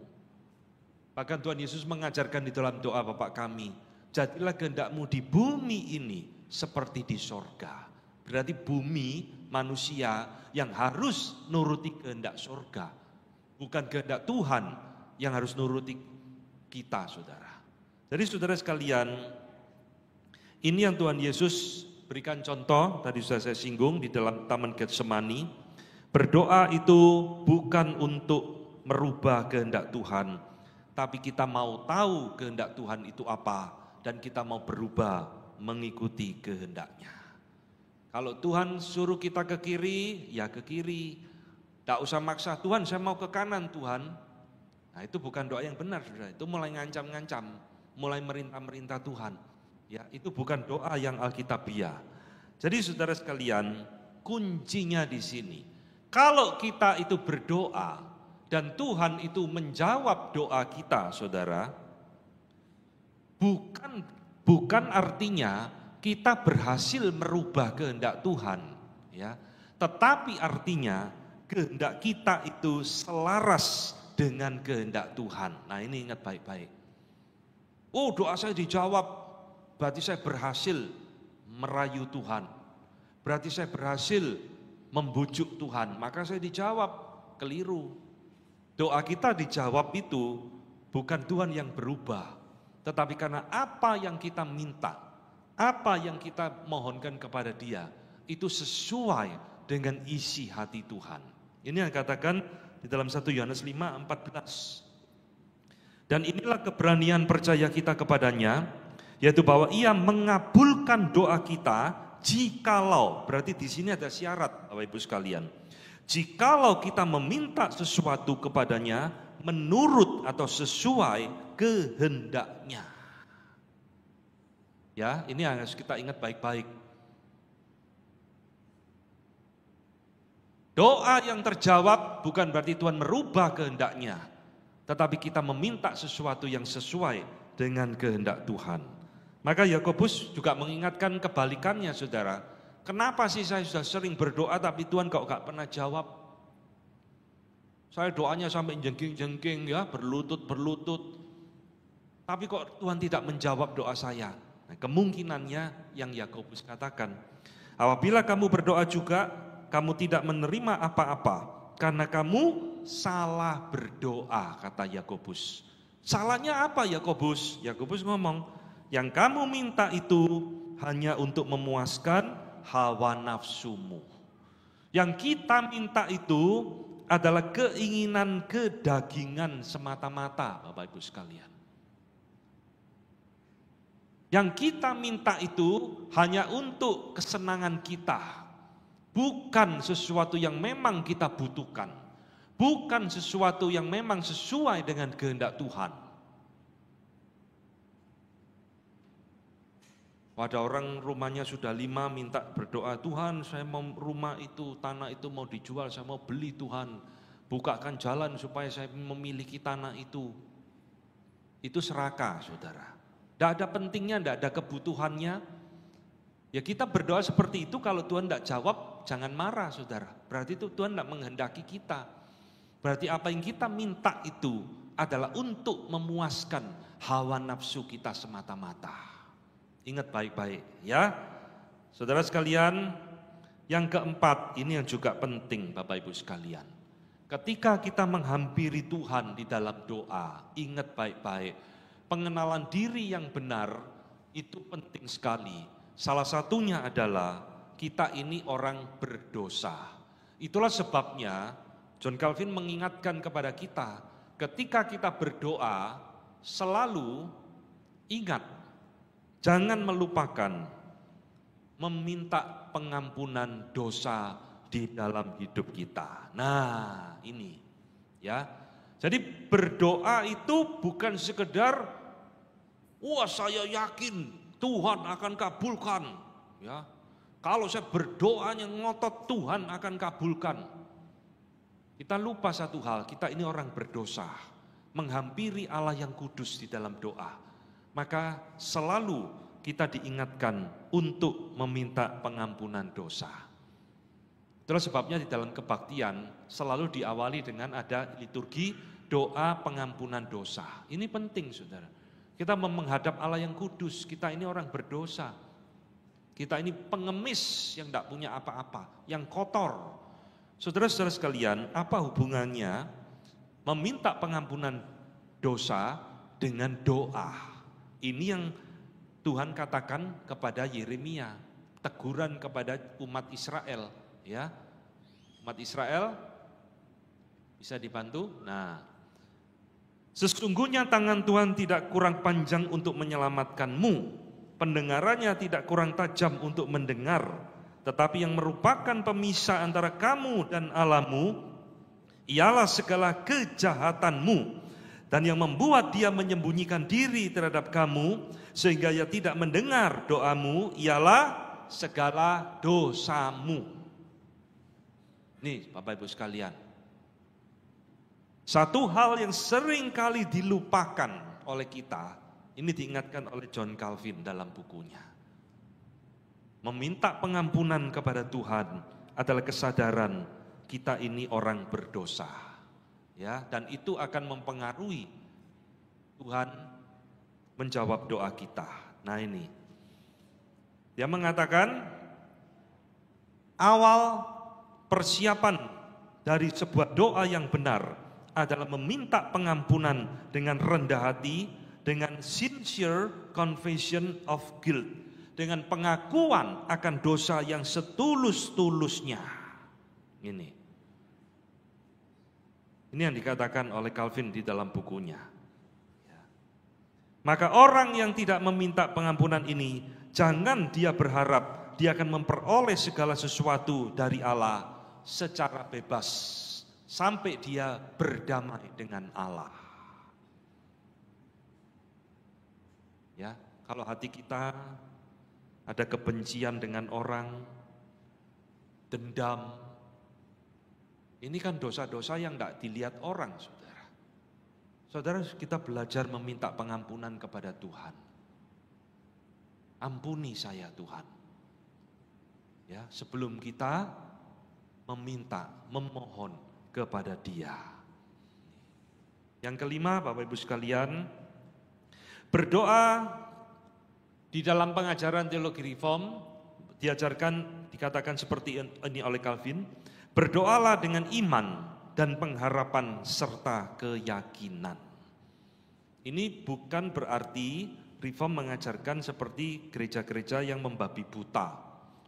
S1: Bahkan Tuhan Yesus mengajarkan di dalam doa Bapa kami, jadilah kehendakmu di bumi ini seperti di sorga. Berarti bumi manusia yang harus nuruti kehendak sorga. Bukan kehendak Tuhan yang harus nuruti kita, saudara. Jadi saudara sekalian, ini yang Tuhan Yesus berikan contoh, tadi sudah saya singgung di dalam Taman Getsemani. Berdoa itu bukan untuk merubah kehendak Tuhan, tapi kita mau tahu kehendak Tuhan itu apa, dan kita mau berubah mengikuti kehendaknya. Kalau Tuhan suruh kita ke kiri, ya ke kiri. Tidak usah maksa, Tuhan saya mau ke kanan Tuhan. Nah itu bukan doa yang benar, saudara. Itu mulai ngancam-ngancam, mulai merintah-merintah Tuhan. Ya, itu bukan doa yang alkitabiah. Jadi saudara sekalian, kuncinya di sini. Kalau kita itu berdoa dan Tuhan itu menjawab doa kita, saudara, bukan artinya kita berhasil merubah kehendak Tuhan, ya. Tetapi artinya kehendak kita itu selaras dengan kehendak Tuhan. Nah ini ingat baik-baik. Oh doa saya dijawab, berarti saya berhasil merayu Tuhan. Berarti saya berhasil membujuk Tuhan, maka saya dijawab. Keliru. Doa kita dijawab itu bukan Tuhan yang berubah, tetapi karena apa yang kita minta, apa yang kita mohonkan kepada Dia, itu sesuai dengan isi hati Tuhan. Ini yang katakan di dalam 1 Yohanes 5:14. Dan inilah keberanian percaya kita kepadanya, yaitu bahwa Ia mengabulkan doa kita jikalau, berarti di sini ada syarat Bapak Ibu sekalian. Jikalau kita meminta sesuatu kepadanya menurut atau sesuai kehendaknya. Ya, ini harus kita ingat baik-baik. Doa yang terjawab bukan berarti Tuhan merubah kehendaknya, tetapi kita meminta sesuatu yang sesuai dengan kehendak Tuhan. Maka Yakobus juga mengingatkan kebalikannya, saudara. Kenapa sih saya sudah sering berdoa tapi Tuhan kok gak pernah jawab? Saya doanya sampai jengking-jengking ya, berlutut-berlutut. Tapi kok Tuhan tidak menjawab doa saya? Nah, kemungkinannya yang Yakobus katakan, apabila kamu berdoa juga, kamu tidak menerima apa-apa karena kamu salah berdoa, kata Yakobus. Salahnya apa Yakobus? Yakobus ngomong, yang kamu minta itu hanya untuk memuaskan hawa nafsumu. Yang kita minta itu adalah keinginan kedagingan semata-mata, Bapak Ibu sekalian. Yang kita minta itu hanya untuk kesenangan kita, bukan sesuatu yang memang kita butuhkan, bukan sesuatu yang memang sesuai dengan kehendak Tuhan. Ada orang rumahnya sudah 5 minta berdoa, Tuhan saya mau rumah itu, tanah itu mau dijual, saya mau beli Tuhan. Bukakan jalan supaya saya memiliki tanah itu. Itu serakah saudara. Tidak ada pentingnya, tidak ada kebutuhannya. Ya kita berdoa seperti itu, kalau Tuhan tidak jawab jangan marah saudara. Berarti itu Tuhan tidak menghendaki kita. Berarti apa yang kita minta itu adalah untuk memuaskan hawa nafsu kita semata-mata. Ingat baik-baik ya. Saudara sekalian, yang keempat ini yang juga penting Bapak Ibu sekalian. Ketika kita menghampiri Tuhan di dalam doa, ingat baik-baik, pengenalan diri yang benar itu penting sekali. Salah satunya adalah kita ini orang berdosa. Itulah sebabnya John Calvin mengingatkan kepada kita, ketika kita berdoa selalu ingat, jangan melupakan meminta pengampunan dosa di dalam hidup kita. Nah, ini ya. Jadi berdoa itu bukan sekedar wah saya yakin Tuhan akan kabulkan ya. Kalau saya berdoanya ngotot Tuhan akan kabulkan. Kita lupa satu hal, kita ini orang berdosa, menghampiri Allah yang kudus di dalam doa. Maka selalu kita diingatkan untuk meminta pengampunan dosa. Itulah sebabnya di dalam kebaktian selalu diawali dengan ada liturgi doa pengampunan dosa. Ini penting saudara. Kita menghadap Allah yang kudus, kita ini orang berdosa. Kita ini pengemis yang tidak punya apa-apa, yang kotor. Saudara-saudara sekalian, apa hubungannya meminta pengampunan dosa dengan doa? Ini yang Tuhan katakan kepada Yeremia, teguran kepada umat Israel, ya. Umat Israel bisa dibantu. Nah, sesungguhnya tangan Tuhan tidak kurang panjang untuk menyelamatkanmu, pendengarannya tidak kurang tajam untuk mendengar, tetapi yang merupakan pemisah antara kamu dan Allahmu ialah segala kejahatanmu. Dan yang membuat dia menyembunyikan diri terhadap kamu sehingga ia tidak mendengar doamu ialah segala dosamu. Nih Bapak Ibu sekalian, satu hal yang sering kali dilupakan oleh kita, ini diingatkan oleh John Calvin dalam bukunya. Meminta pengampunan kepada Tuhan adalah kesadaran kita ini orang berdosa. Ya, dan itu akan mempengaruhi Tuhan menjawab doa kita. Nah ini, dia mengatakan awal persiapan dari sebuah doa yang benar adalah meminta pengampunan dengan rendah hati, dengan sincere confession of guilt, dengan pengakuan akan dosa yang setulus-tulusnya. Ini yang dikatakan oleh Calvin di dalam bukunya. Maka orang yang tidak meminta pengampunan ini, jangan dia berharap dia akan memperoleh segala sesuatu dari Allah secara bebas sampai dia berdamai dengan Allah. Ya, kalau hati kita ada kebencian dengan orang, dendam, ini kan dosa-dosa yang tidak dilihat orang, saudara. Saudara, kita belajar meminta pengampunan kepada Tuhan. Ampuni saya Tuhan. Ya, sebelum kita meminta, memohon kepada Dia. Yang kelima, Bapak Ibu sekalian, berdoa di dalam pengajaran teologi reform diajarkan, dikatakan seperti ini oleh Calvin. Berdoalah dengan iman dan pengharapan serta keyakinan. Ini bukan berarti reform mengajarkan seperti gereja-gereja yang membabi buta.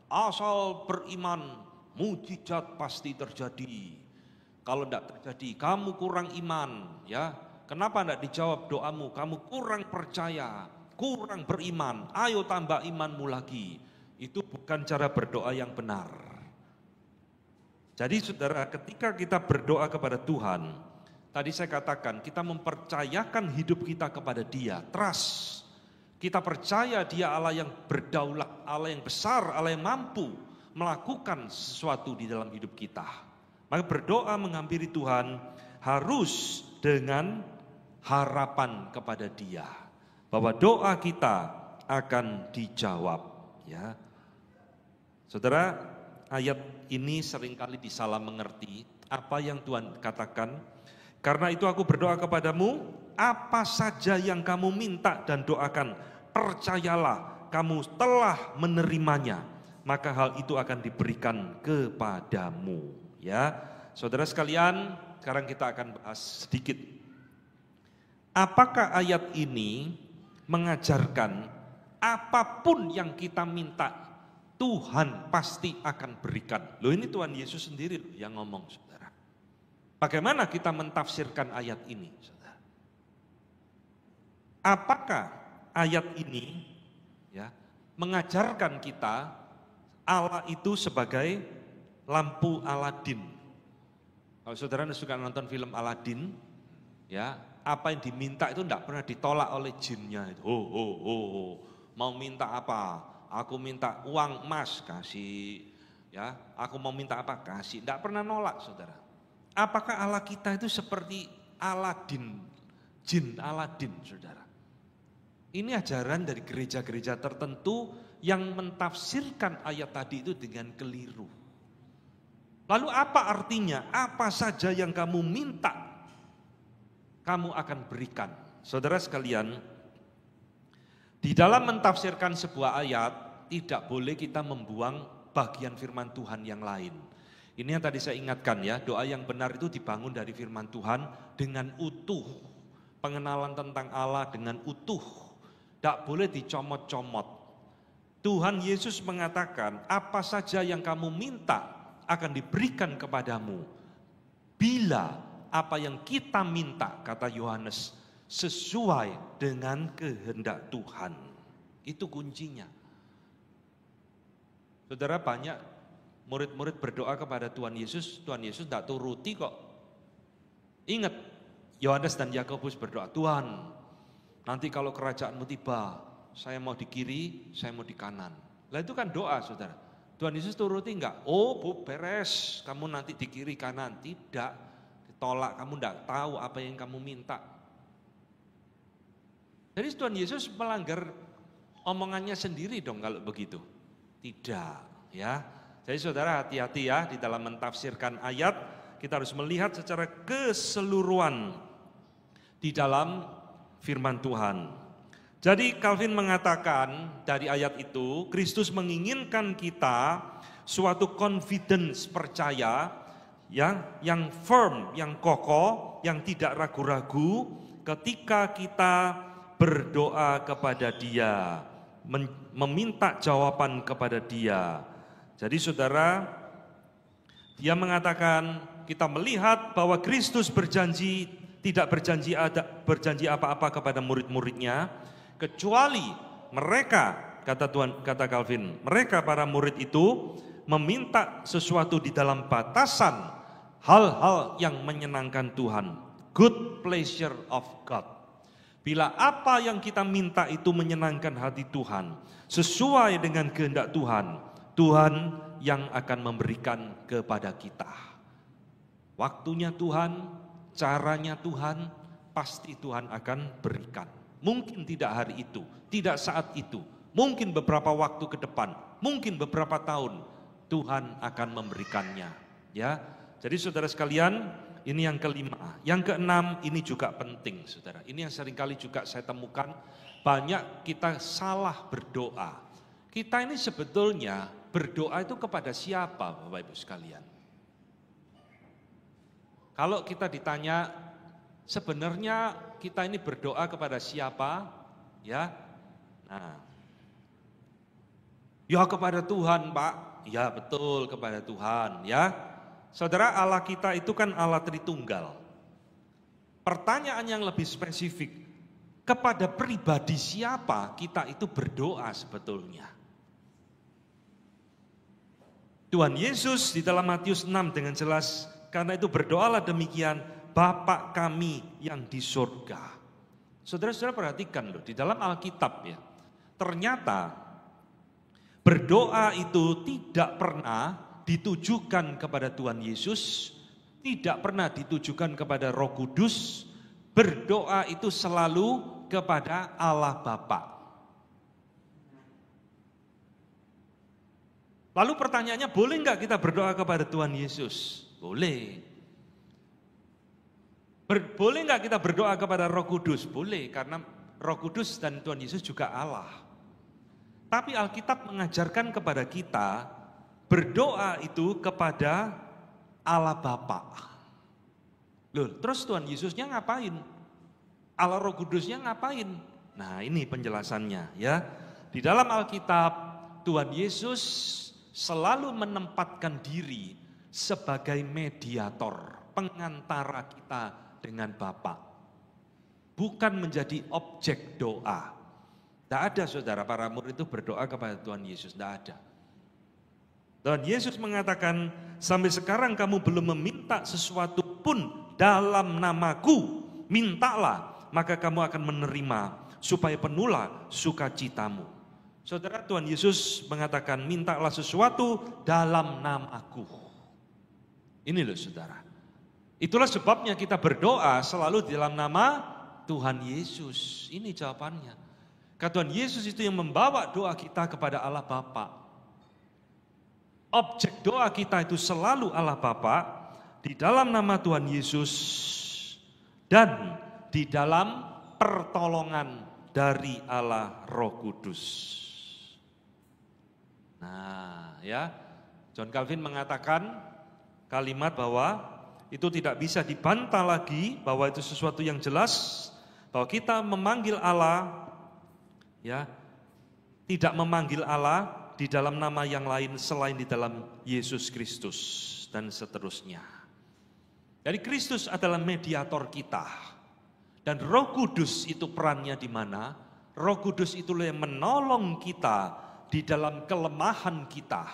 S1: Asal beriman, mujizat pasti terjadi. Kalau tidak terjadi, kamu kurang iman, ya. Kenapa tidak dijawab doamu? Kamu kurang percaya. kurang beriman, ayo tambah imanmu lagi. Itu bukan cara berdoa yang benar. Jadi saudara, ketika kita berdoa kepada Tuhan, tadi saya katakan kita mempercayakan hidup kita kepada Dia, trust. Kita percaya Dia Allah yang berdaulat, Allah yang besar, Allah yang mampu melakukan sesuatu di dalam hidup kita. Maka berdoa menghampiri Tuhan harus dengan harapan kepada Dia, bahwa doa kita akan dijawab. Ya, saudara, ayat ini seringkali disalah mengerti apa yang Tuhan katakan. Karena itu aku berdoa kepadamu, apa saja yang kamu minta dan doakan, percayalah kamu telah menerimanya, maka hal itu akan diberikan kepadamu. Ya, saudara sekalian, sekarang kita akan bahas sedikit. Apakah ayat ini mengajarkan apapun yang kita minta, Tuhan pasti akan berikan? Loh, ini Tuhan Yesus sendiri loh yang ngomong, saudara. Bagaimana kita mentafsirkan ayat ini, saudara? Apakah ayat ini ya mengajarkan kita Allah itu sebagai lampu Aladin? Kalau saudara suka nonton film Aladin, ya, apa yang diminta itu tidak pernah ditolak oleh jinnya. Mau minta apa? Aku minta uang emas, kasih. Ya, aku mau minta apa? Kasih. Tidak pernah nolak, saudara. Apakah Allah kita itu seperti Aladin, jin Aladin, saudara? Ini ajaran dari gereja-gereja tertentu yang mentafsirkan ayat tadi itu dengan keliru. Lalu apa artinya? Apa saja yang kamu minta, kamu akan berikan. Saudara sekalian, di dalam mentafsirkan sebuah ayat, tidak boleh kita membuang bagian firman Tuhan yang lain. Ini yang tadi saya ingatkan ya, doa yang benar itu dibangun dari firman Tuhan dengan utuh. Pengenalan tentang Allah dengan utuh. Tidak boleh dicomot-comot. Tuhan Yesus mengatakan, apa saja yang kamu minta akan diberikan kepadamu. Bila apa yang kita minta, kata Yohanes, sesuai dengan kehendak Tuhan. Itu kuncinya. Saudara, banyak murid-murid berdoa kepada Tuhan Yesus tidak turuti kok. Ingat, Yohanes dan Yakobus berdoa, Tuhan, nanti kalau kerajaanmu tiba, saya mau di kiri, saya mau di kanan. Lah itu kan doa, saudara. Tuhan Yesus turuti enggak? Oh, Bu, beres, kamu nanti di kiri kanan. Tidak, ditolak, kamu enggak tahu apa yang kamu minta. Jadi Tuhan Yesus melanggar omongannya sendiri dong kalau begitu. Tidak, ya. Jadi saudara hati-hati ya di dalam mentafsirkan ayat, kita harus melihat secara keseluruhan di dalam firman Tuhan. Jadi Calvin mengatakan dari ayat itu, Kristus menginginkan kita suatu confidence, percaya yang firm, yang kokoh, yang tidak ragu-ragu ketika kita berdoa kepada Dia, meminta jawaban kepada Dia. Jadi saudara, dia mengatakan kita melihat bahwa Kristus berjanji, tidak berjanji apa-apa kepada murid-muridnya, kecuali mereka, kata Calvin, mereka para murid itu meminta sesuatu di dalam batasan hal-hal yang menyenangkan Tuhan. Good pleasure of God. Bila apa yang kita minta itu menyenangkan hati Tuhan, sesuai dengan kehendak Tuhan, Tuhan yang akan memberikan kepada kita. Waktunya Tuhan, caranya Tuhan, pasti Tuhan akan berikan. Mungkin tidak hari itu, tidak saat itu, mungkin beberapa waktu ke depan, mungkin beberapa tahun, Tuhan akan memberikannya. Ya, jadi saudara sekalian, ini yang kelima. Yang keenam, ini juga penting, saudara. Ini yang seringkali juga saya temukan, banyak kita salah berdoa. Kita ini sebetulnya berdoa itu kepada siapa, Bapak Ibu sekalian? Kalau kita ditanya, sebenarnya kita ini berdoa kepada siapa? Ya, nah, ya kepada Tuhan, Pak. Ya betul, kepada Tuhan, ya. Saudara, Allah kita itu kan Allah Tritunggal. Pertanyaan yang lebih spesifik, kepada pribadi siapa kita itu berdoa sebetulnya. Tuhan Yesus di dalam Matius 6 dengan jelas, karena itu berdoalah demikian, Bapa kami yang di surga. Saudara-saudara perhatikan loh, di dalam Alkitab ya, ternyata berdoa itu tidak pernah ditujukan kepada Tuhan Yesus, tidak pernah ditujukan kepada Roh Kudus. Berdoa itu selalu kepada Allah Bapa. Lalu pertanyaannya, boleh nggak kita berdoa kepada Tuhan Yesus? Boleh. Boleh nggak kita berdoa kepada Roh Kudus? Boleh, karena Roh Kudus dan Tuhan Yesus juga Allah. Tapi Alkitab mengajarkan kepada kita berdoa itu kepada Allah Bapa. Loh, terus Tuhan Yesusnya ngapain? Allah Roh Kudusnya ngapain? Nah, ini penjelasannya ya. Di dalam Alkitab Tuhan Yesus selalu menempatkan diri sebagai mediator, pengantara kita dengan Bapa. Bukan menjadi objek doa. Tidak ada saudara, para murid itu berdoa kepada Tuhan Yesus, tidak ada. Tuhan Yesus mengatakan, sampai sekarang kamu belum meminta sesuatu pun dalam namaku, mintalah, maka kamu akan menerima, supaya penuhlah sukacitamu. Saudara, Tuhan Yesus mengatakan, mintalah sesuatu dalam namaku. Ini loh saudara. Itulah sebabnya kita berdoa selalu dalam nama Tuhan Yesus. Ini jawabannya. Karena Tuhan Yesus itu yang membawa doa kita kepada Allah Bapa. Objek doa kita itu selalu Allah Bapa, di dalam nama Tuhan Yesus, dan di dalam pertolongan dari Allah Roh Kudus. Nah ya, John Calvin mengatakan kalimat bahwa itu tidak bisa dibantah lagi, bahwa itu sesuatu yang jelas, bahwa kita memanggil Allah, ya, tidak memanggil Allah di dalam nama yang lain selain di dalam Yesus Kristus dan seterusnya. Jadi Kristus adalah mediator kita, dan Roh Kudus itu perannya di mana? Roh Kudus itulah yang menolong kita di dalam kelemahan kita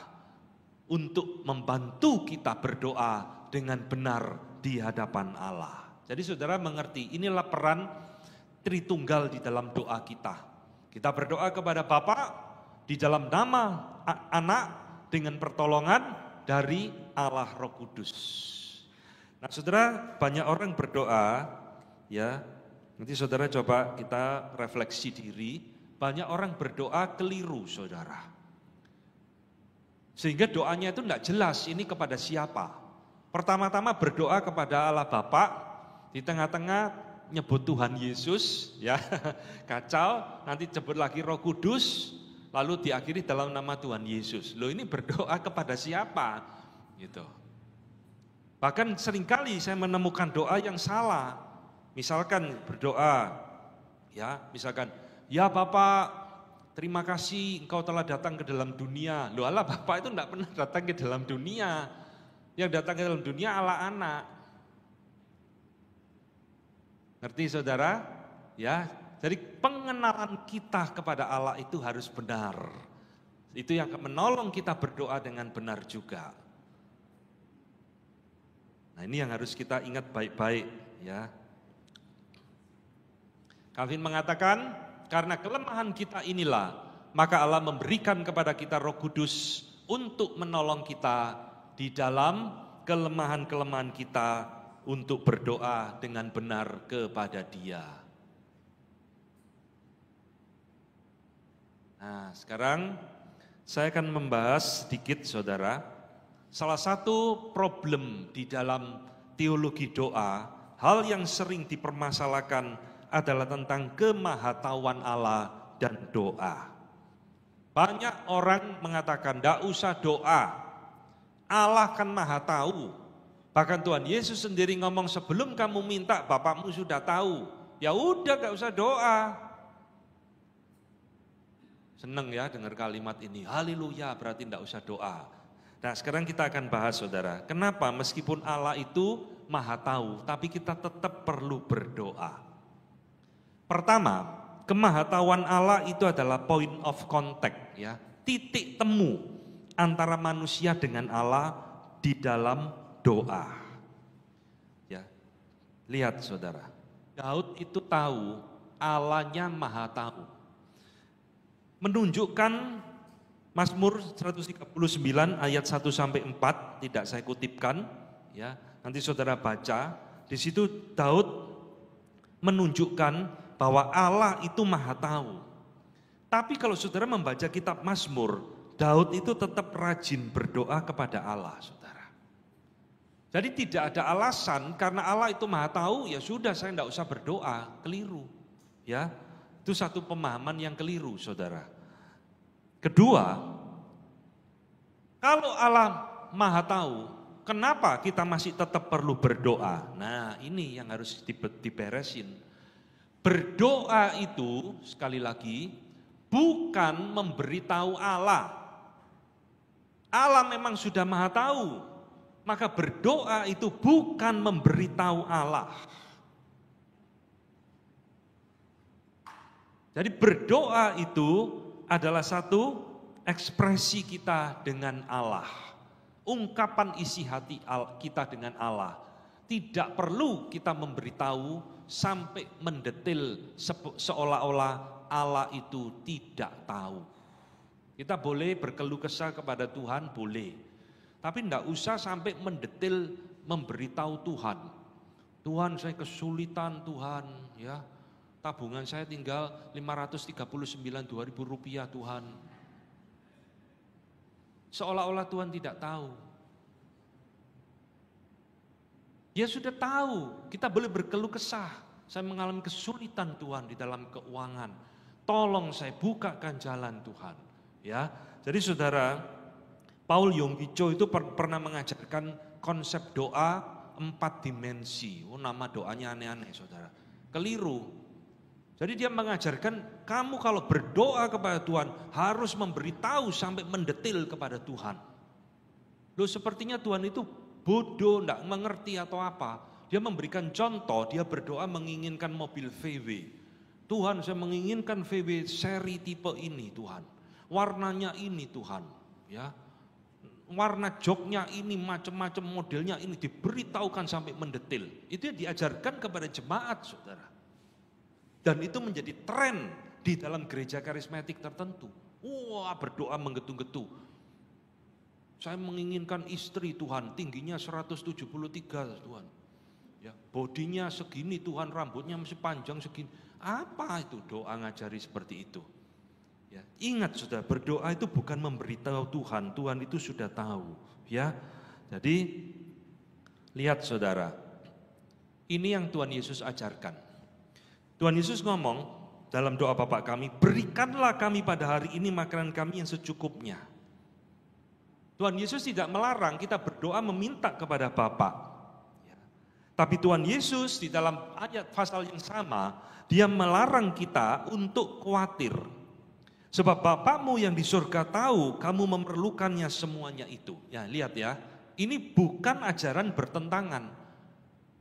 S1: untuk membantu kita berdoa dengan benar di hadapan Allah. Jadi saudara mengerti, inilah peran Tritunggal di dalam doa kita. Kita berdoa kepada Bapa di dalam nama Anak dengan pertolongan dari Allah Roh Kudus. Nah saudara, banyak orang berdoa, ya, nanti saudara coba kita refleksi diri, banyak orang berdoa keliru saudara. Sehingga doanya itu tidak jelas ini kepada siapa. Pertama-tama berdoa kepada Allah Bapa, di tengah-tengah nyebut Tuhan Yesus, ya kacau, nanti sebut lagi Roh Kudus, lalu diakhiri dalam nama Tuhan Yesus. Loh ini berdoa kepada siapa? Gitu. Bahkan seringkali saya menemukan doa yang salah. Misalkan berdoa, ya misalkan, ya Bapak, terima kasih engkau telah datang ke dalam dunia. Loh Allah Bapak itu tidak pernah datang ke dalam dunia. Yang datang ke dalam dunia Allah Anak. Ngerti saudara? Ya, jadi pengenalan kita kepada Allah itu harus benar. Itu yang menolong kita berdoa dengan benar juga. Nah ini yang harus kita ingat baik-baik ya. Calvin mengatakan, karena kelemahan kita inilah, maka Allah memberikan kepada kita Roh Kudus untuk menolong kita di dalam kelemahan-kelemahan kita untuk berdoa dengan benar kepada Dia. Nah, sekarang saya akan membahas sedikit saudara, salah satu problem di dalam teologi doa, hal yang sering dipermasalahkan adalah tentang kemahatauan Allah dan doa. Banyak orang mengatakan, tidak usah doa, Allah kan maha tahu. Bahkan Tuhan Yesus sendiri ngomong, sebelum kamu minta, Bapakmu sudah tahu. Ya udah gak usah doa. Seneng ya dengar kalimat ini, haleluya, berarti tidak usah doa. Nah sekarang kita akan bahas saudara, kenapa meskipun Allah itu maha tahu, tapi kita tetap perlu berdoa. Pertama, kemahatauan Allah itu adalah point of contact, ya, titik temu antara manusia dengan Allah di dalam doa. Ya, lihat saudara, Daud itu tahu Allahnya maha tahu. Menunjukkan Mazmur 139 ayat 1 sampai 4, tidak saya kutipkan, ya. Nanti saudara baca, di situ Daud menunjukkan bahwa Allah itu maha tahu. Tapi kalau saudara membaca kitab Mazmur, Daud itu tetap rajin berdoa kepada Allah, saudara. Jadi tidak ada alasan karena Allah itu maha tahu, ya sudah saya tidak usah berdoa, keliru. Ya, itu satu pemahaman yang keliru, saudara. Kedua, kalau Allah maha tahu, kenapa kita masih tetap perlu berdoa? Nah, ini yang harus diberesin. Berdoa itu, sekali lagi, bukan memberitahu Allah. Allah memang sudah maha tahu, maka berdoa itu bukan memberitahu Allah. Jadi berdoa itu adalah satu ekspresi kita dengan Allah. Ungkapan isi hati kita dengan Allah. Tidak perlu kita memberitahu sampai mendetil seolah-olah Allah itu tidak tahu. Kita boleh berkeluh kesah kepada Tuhan, boleh. Tapi tidak usah sampai mendetil memberitahu Tuhan. Tuhan, saya kesulitan Tuhan, ya. Tabungan saya tinggal 539.000 rupiah Tuhan. Seolah-olah Tuhan tidak tahu. Dia sudah tahu, kita boleh berkeluh kesah. Saya mengalami kesulitan Tuhan di dalam keuangan. Tolong saya bukakan jalan Tuhan. Ya, jadi saudara, Paul Yonggi Cho itu pernah mengajarkan konsep doa 4 dimensi. Oh, nama doanya aneh-aneh, saudara. Keliru. Jadi dia mengajarkan kamu kalau berdoa kepada Tuhan harus memberitahu sampai mendetil kepada Tuhan. Loh, sepertinya Tuhan itu bodoh, tidak mengerti atau apa. Dia memberikan contoh, dia berdoa menginginkan mobil VW. Tuhan, saya menginginkan VW seri tipe ini Tuhan. Warnanya ini Tuhan, ya. Warna joknya ini, macam-macam modelnya ini, diberitahukan sampai mendetil. Itu diajarkan kepada jemaat, saudara. Dan itu menjadi tren di dalam gereja karismatik tertentu. Wah, berdoa menggetu-getu. Saya menginginkan istri Tuhan, tingginya 173 Tuhan. Ya, bodinya segini Tuhan, rambutnya masih panjang segini. Apa itu doa ngajari seperti itu? Ya, ingat sudah, berdoa itu bukan memberitahu Tuhan, Tuhan itu sudah tahu. Ya, jadi lihat saudara, ini yang Tuhan Yesus ajarkan. Tuhan Yesus ngomong dalam doa Bapa kami, berikanlah kami pada hari ini makanan kami yang secukupnya. Tuhan Yesus tidak melarang kita berdoa meminta kepada Bapa. Ya. Tapi Tuhan Yesus di dalam ayat pasal yang sama, dia melarang kita untuk khawatir. Sebab Bapamu yang di surga tahu kamu memerlukannya semuanya itu. Ya, lihat ya, ini bukan ajaran bertentangan.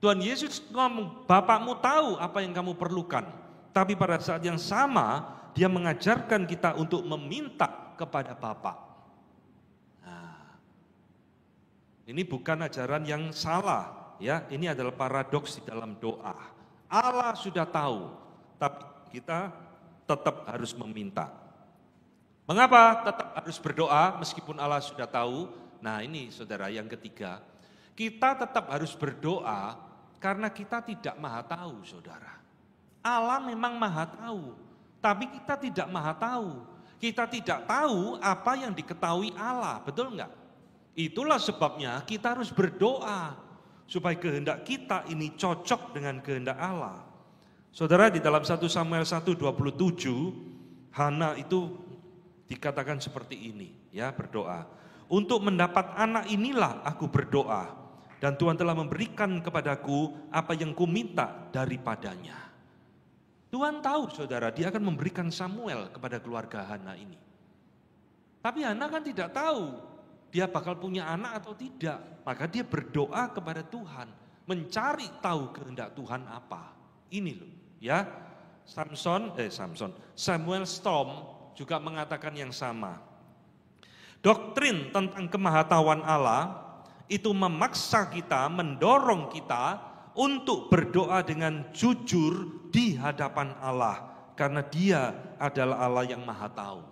S1: Tuhan Yesus ngomong, Bapakmu tahu apa yang kamu perlukan. Tapi pada saat yang sama, dia mengajarkan kita untuk meminta kepada Bapa. Nah, ini bukan ajaran yang salah, ya. Ini adalah paradoks di dalam doa. Allah sudah tahu, tapi kita tetap harus meminta. Mengapa tetap harus berdoa meskipun Allah sudah tahu? Nah, ini saudara yang ketiga, kita tetap harus berdoa karena kita tidak maha tahu, saudara. Allah memang maha tahu, tapi kita tidak maha tahu. Kita tidak tahu apa yang diketahui Allah, betul enggak? Itulah sebabnya kita harus berdoa, supaya kehendak kita ini cocok dengan kehendak Allah. Saudara, di dalam 1 Samuel 1:27, Hana itu dikatakan seperti ini, ya, berdoa. Untuk mendapat anak inilah aku berdoa. Dan Tuhan telah memberikan kepadaku apa yang kuminta daripadanya. Tuhan tahu saudara, dia akan memberikan Samuel kepada keluarga Hana ini. Tapi Hana kan tidak tahu dia bakal punya anak atau tidak. Maka dia berdoa kepada Tuhan, mencari tahu kehendak Tuhan apa. Ini loh, ya. Samuel Storm juga mengatakan yang sama. Doktrin tentang kemahatauan Allah itu memaksa kita, mendorong kita untuk berdoa dengan jujur di hadapan Allah, karena Dia adalah Allah yang Maha Tahu.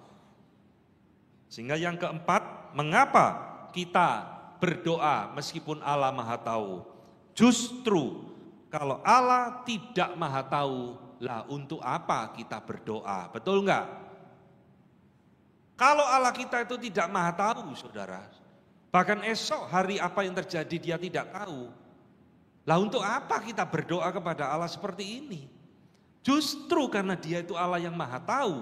S1: Sehingga yang keempat, mengapa kita berdoa meskipun Allah Maha Tahu? Justru kalau Allah tidak Maha Tahu, lah untuk apa kita berdoa? Betul enggak? Kalau Allah kita itu tidak Maha Tahu, saudara, bahkan esok hari apa yang terjadi Dia tidak tahu, lah untuk apa kita berdoa kepada Allah seperti ini? Justru karena Dia itu Allah yang Maha Tahu,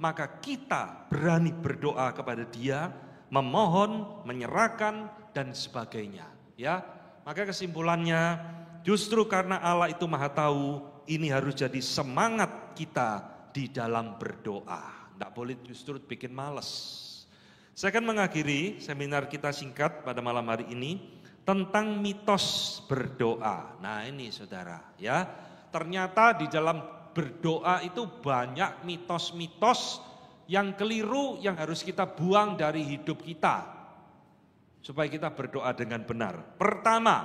S1: maka kita berani berdoa kepada Dia, memohon, menyerahkan, dan sebagainya. Ya, maka kesimpulannya, justru karena Allah itu Maha Tahu, ini harus jadi semangat kita di dalam berdoa. Tidak boleh justru bikin malas. Saya akan mengakhiri seminar kita singkat pada malam hari ini tentang mitos berdoa. Nah ini saudara, ya, ternyata di dalam berdoa itu banyak mitos-mitos yang keliru yang harus kita buang dari hidup kita supaya kita berdoa dengan benar. Pertama,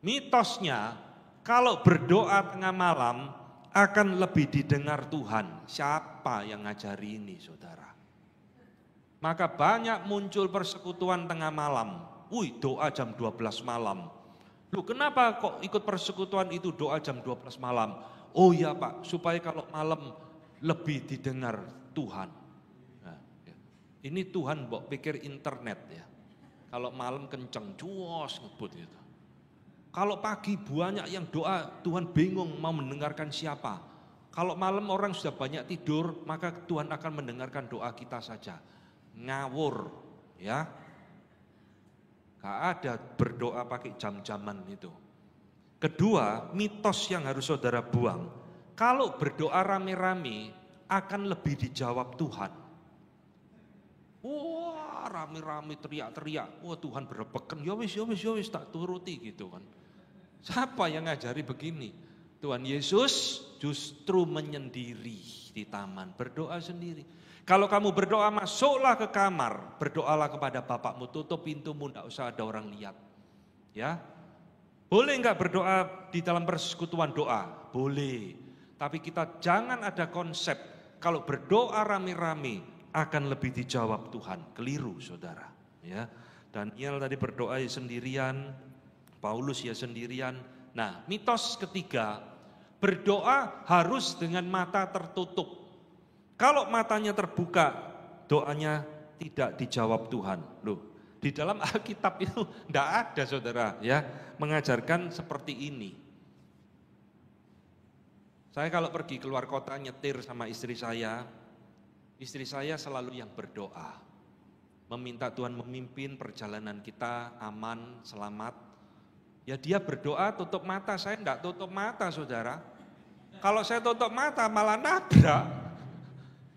S1: mitosnya kalau berdoa tengah malam akan lebih didengar Tuhan. Siapa yang ngajari ini, saudara? Maka banyak muncul persekutuan tengah malam. Wih, doa jam 12 malam. Loh, kenapa kok ikut persekutuan itu doa jam 12 malam? Oh ya Pak, supaya kalau malam lebih didengar Tuhan. Nah, ya. Ini Tuhan mbok pikir internet ya. Kalau malam kenceng, cuos ngebut gitu. Kalau pagi banyak yang doa, Tuhan bingung mau mendengarkan siapa. Kalau malam orang sudah banyak tidur, maka Tuhan akan mendengarkan doa kita saja. Ngawur, ya. Gak ada berdoa pakai jam-jaman itu. Kedua, mitos yang harus saudara buang. Kalau berdoa rame-rame, akan lebih dijawab Tuhan. Wah, rame-rame teriak-teriak. Wah, Tuhan berebeken. Ya wis, tak turuti gitu kan. Siapa yang ngajari begini? Tuhan Yesus justru menyendiri di taman, berdoa sendiri. Kalau kamu berdoa, masuklah ke kamar, berdoalah kepada Bapakmu, tutup pintumu, tidak usah ada orang lihat. Ya, boleh enggak berdoa di dalam persekutuan doa? Boleh. Tapi kita jangan ada konsep kalau berdoa rame-rame akan lebih dijawab Tuhan. Keliru, saudara. Ya, Daniel tadi berdoa sendirian. Paulus ya sendirian. Nah, mitos ketiga, berdoa harus dengan mata tertutup. Kalau matanya terbuka, doanya tidak dijawab Tuhan. Loh, di dalam Alkitab itu tidak ada saudara ya mengajarkan seperti ini. Saya kalau pergi keluar kota nyetir sama istri saya selalu yang berdoa. Meminta Tuhan memimpin perjalanan kita aman, selamat. Ya dia berdoa tutup mata, saya enggak tutup mata saudara. Kalau saya tutup mata malah nabrak.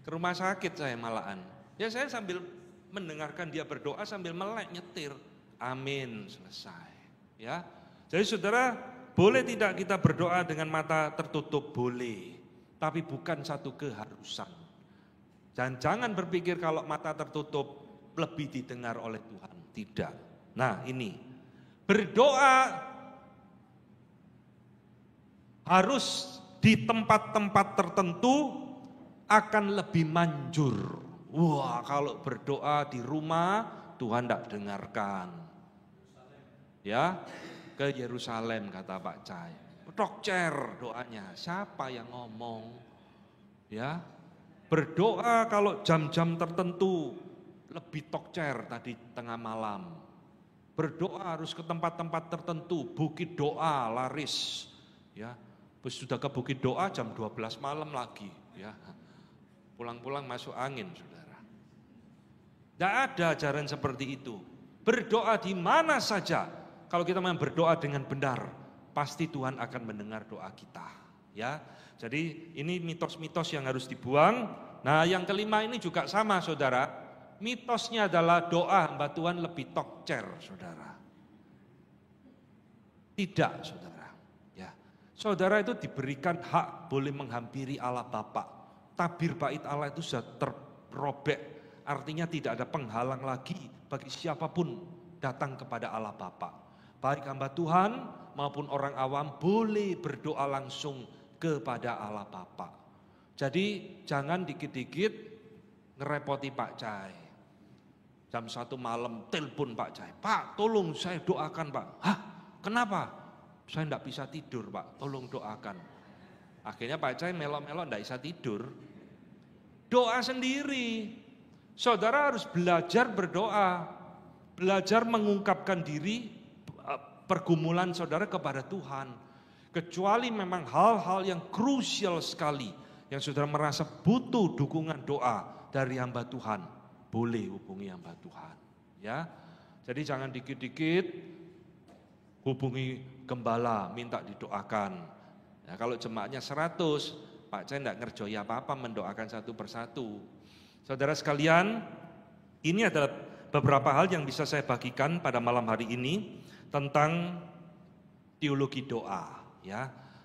S1: Ke rumah sakit saya malahan. Ya saya sambil mendengarkan dia berdoa sambil melek nyetir. Amin, selesai. Ya. Jadi saudara, boleh tidak kita berdoa dengan mata tertutup? Boleh. Tapi bukan satu keharusan. Dan jangan berpikir kalau mata tertutup lebih didengar oleh Tuhan. Tidak. Nah ini. Berdoa harus di tempat-tempat tertentu akan lebih manjur. Wah, kalau berdoa di rumah Tuhan tidak dengarkan. Ya, ke Yerusalem kata Pak Cai. Tokcer doanya, siapa yang ngomong? Ya, berdoa kalau jam-jam tertentu lebih tokcer tadi tengah malam. Berdoa harus ke tempat-tempat tertentu, bukit doa laris. Ya, sudah ke bukit doa jam 12 malam lagi. Ya, pulang-pulang masuk angin, saudara. Tidak ada ajaran seperti itu. Berdoa di mana saja. Kalau kita memang berdoa dengan benar, pasti Tuhan akan mendengar doa kita. Ya, jadi ini mitos-mitos yang harus dibuang. Nah, yang kelima ini juga sama, saudara. Mitosnya adalah doa hamba Tuhan lebih tokcer, saudara. Tidak, saudara. Ya, Saudara itu diberikan hak boleh menghampiri Allah Bapa. Tabir bait Allah itu sudah terrobek, artinya tidak ada penghalang lagi bagi siapapun datang kepada Allah Bapa. Baik hamba Tuhan maupun orang awam boleh berdoa langsung kepada Allah Bapa. Jadi jangan dikit-dikit ngerepoti Pak Cai. Jam 1 malam telepon Pak Cai, Pak tolong saya doakan Pak. Hah kenapa? Saya tidak bisa tidur Pak, tolong doakan. Akhirnya Pak Cai melok-melok tidak bisa tidur. Doa sendiri. Saudara harus belajar berdoa. Belajar mengungkapkan diri, pergumulan saudara kepada Tuhan. Kecuali memang hal-hal yang krusial sekali, yang saudara merasa butuh dukungan doa dari hamba Tuhan, boleh hubungi hamba Tuhan. Ya, jadi jangan dikit-dikit hubungi gembala, minta didoakan. Ya, kalau jemaatnya 100, Pak Cai tidak ngerjoi apa-apa mendoakan satu persatu. Saudara sekalian, ini adalah beberapa hal yang bisa saya bagikan pada malam hari ini tentang teologi doa. Ya,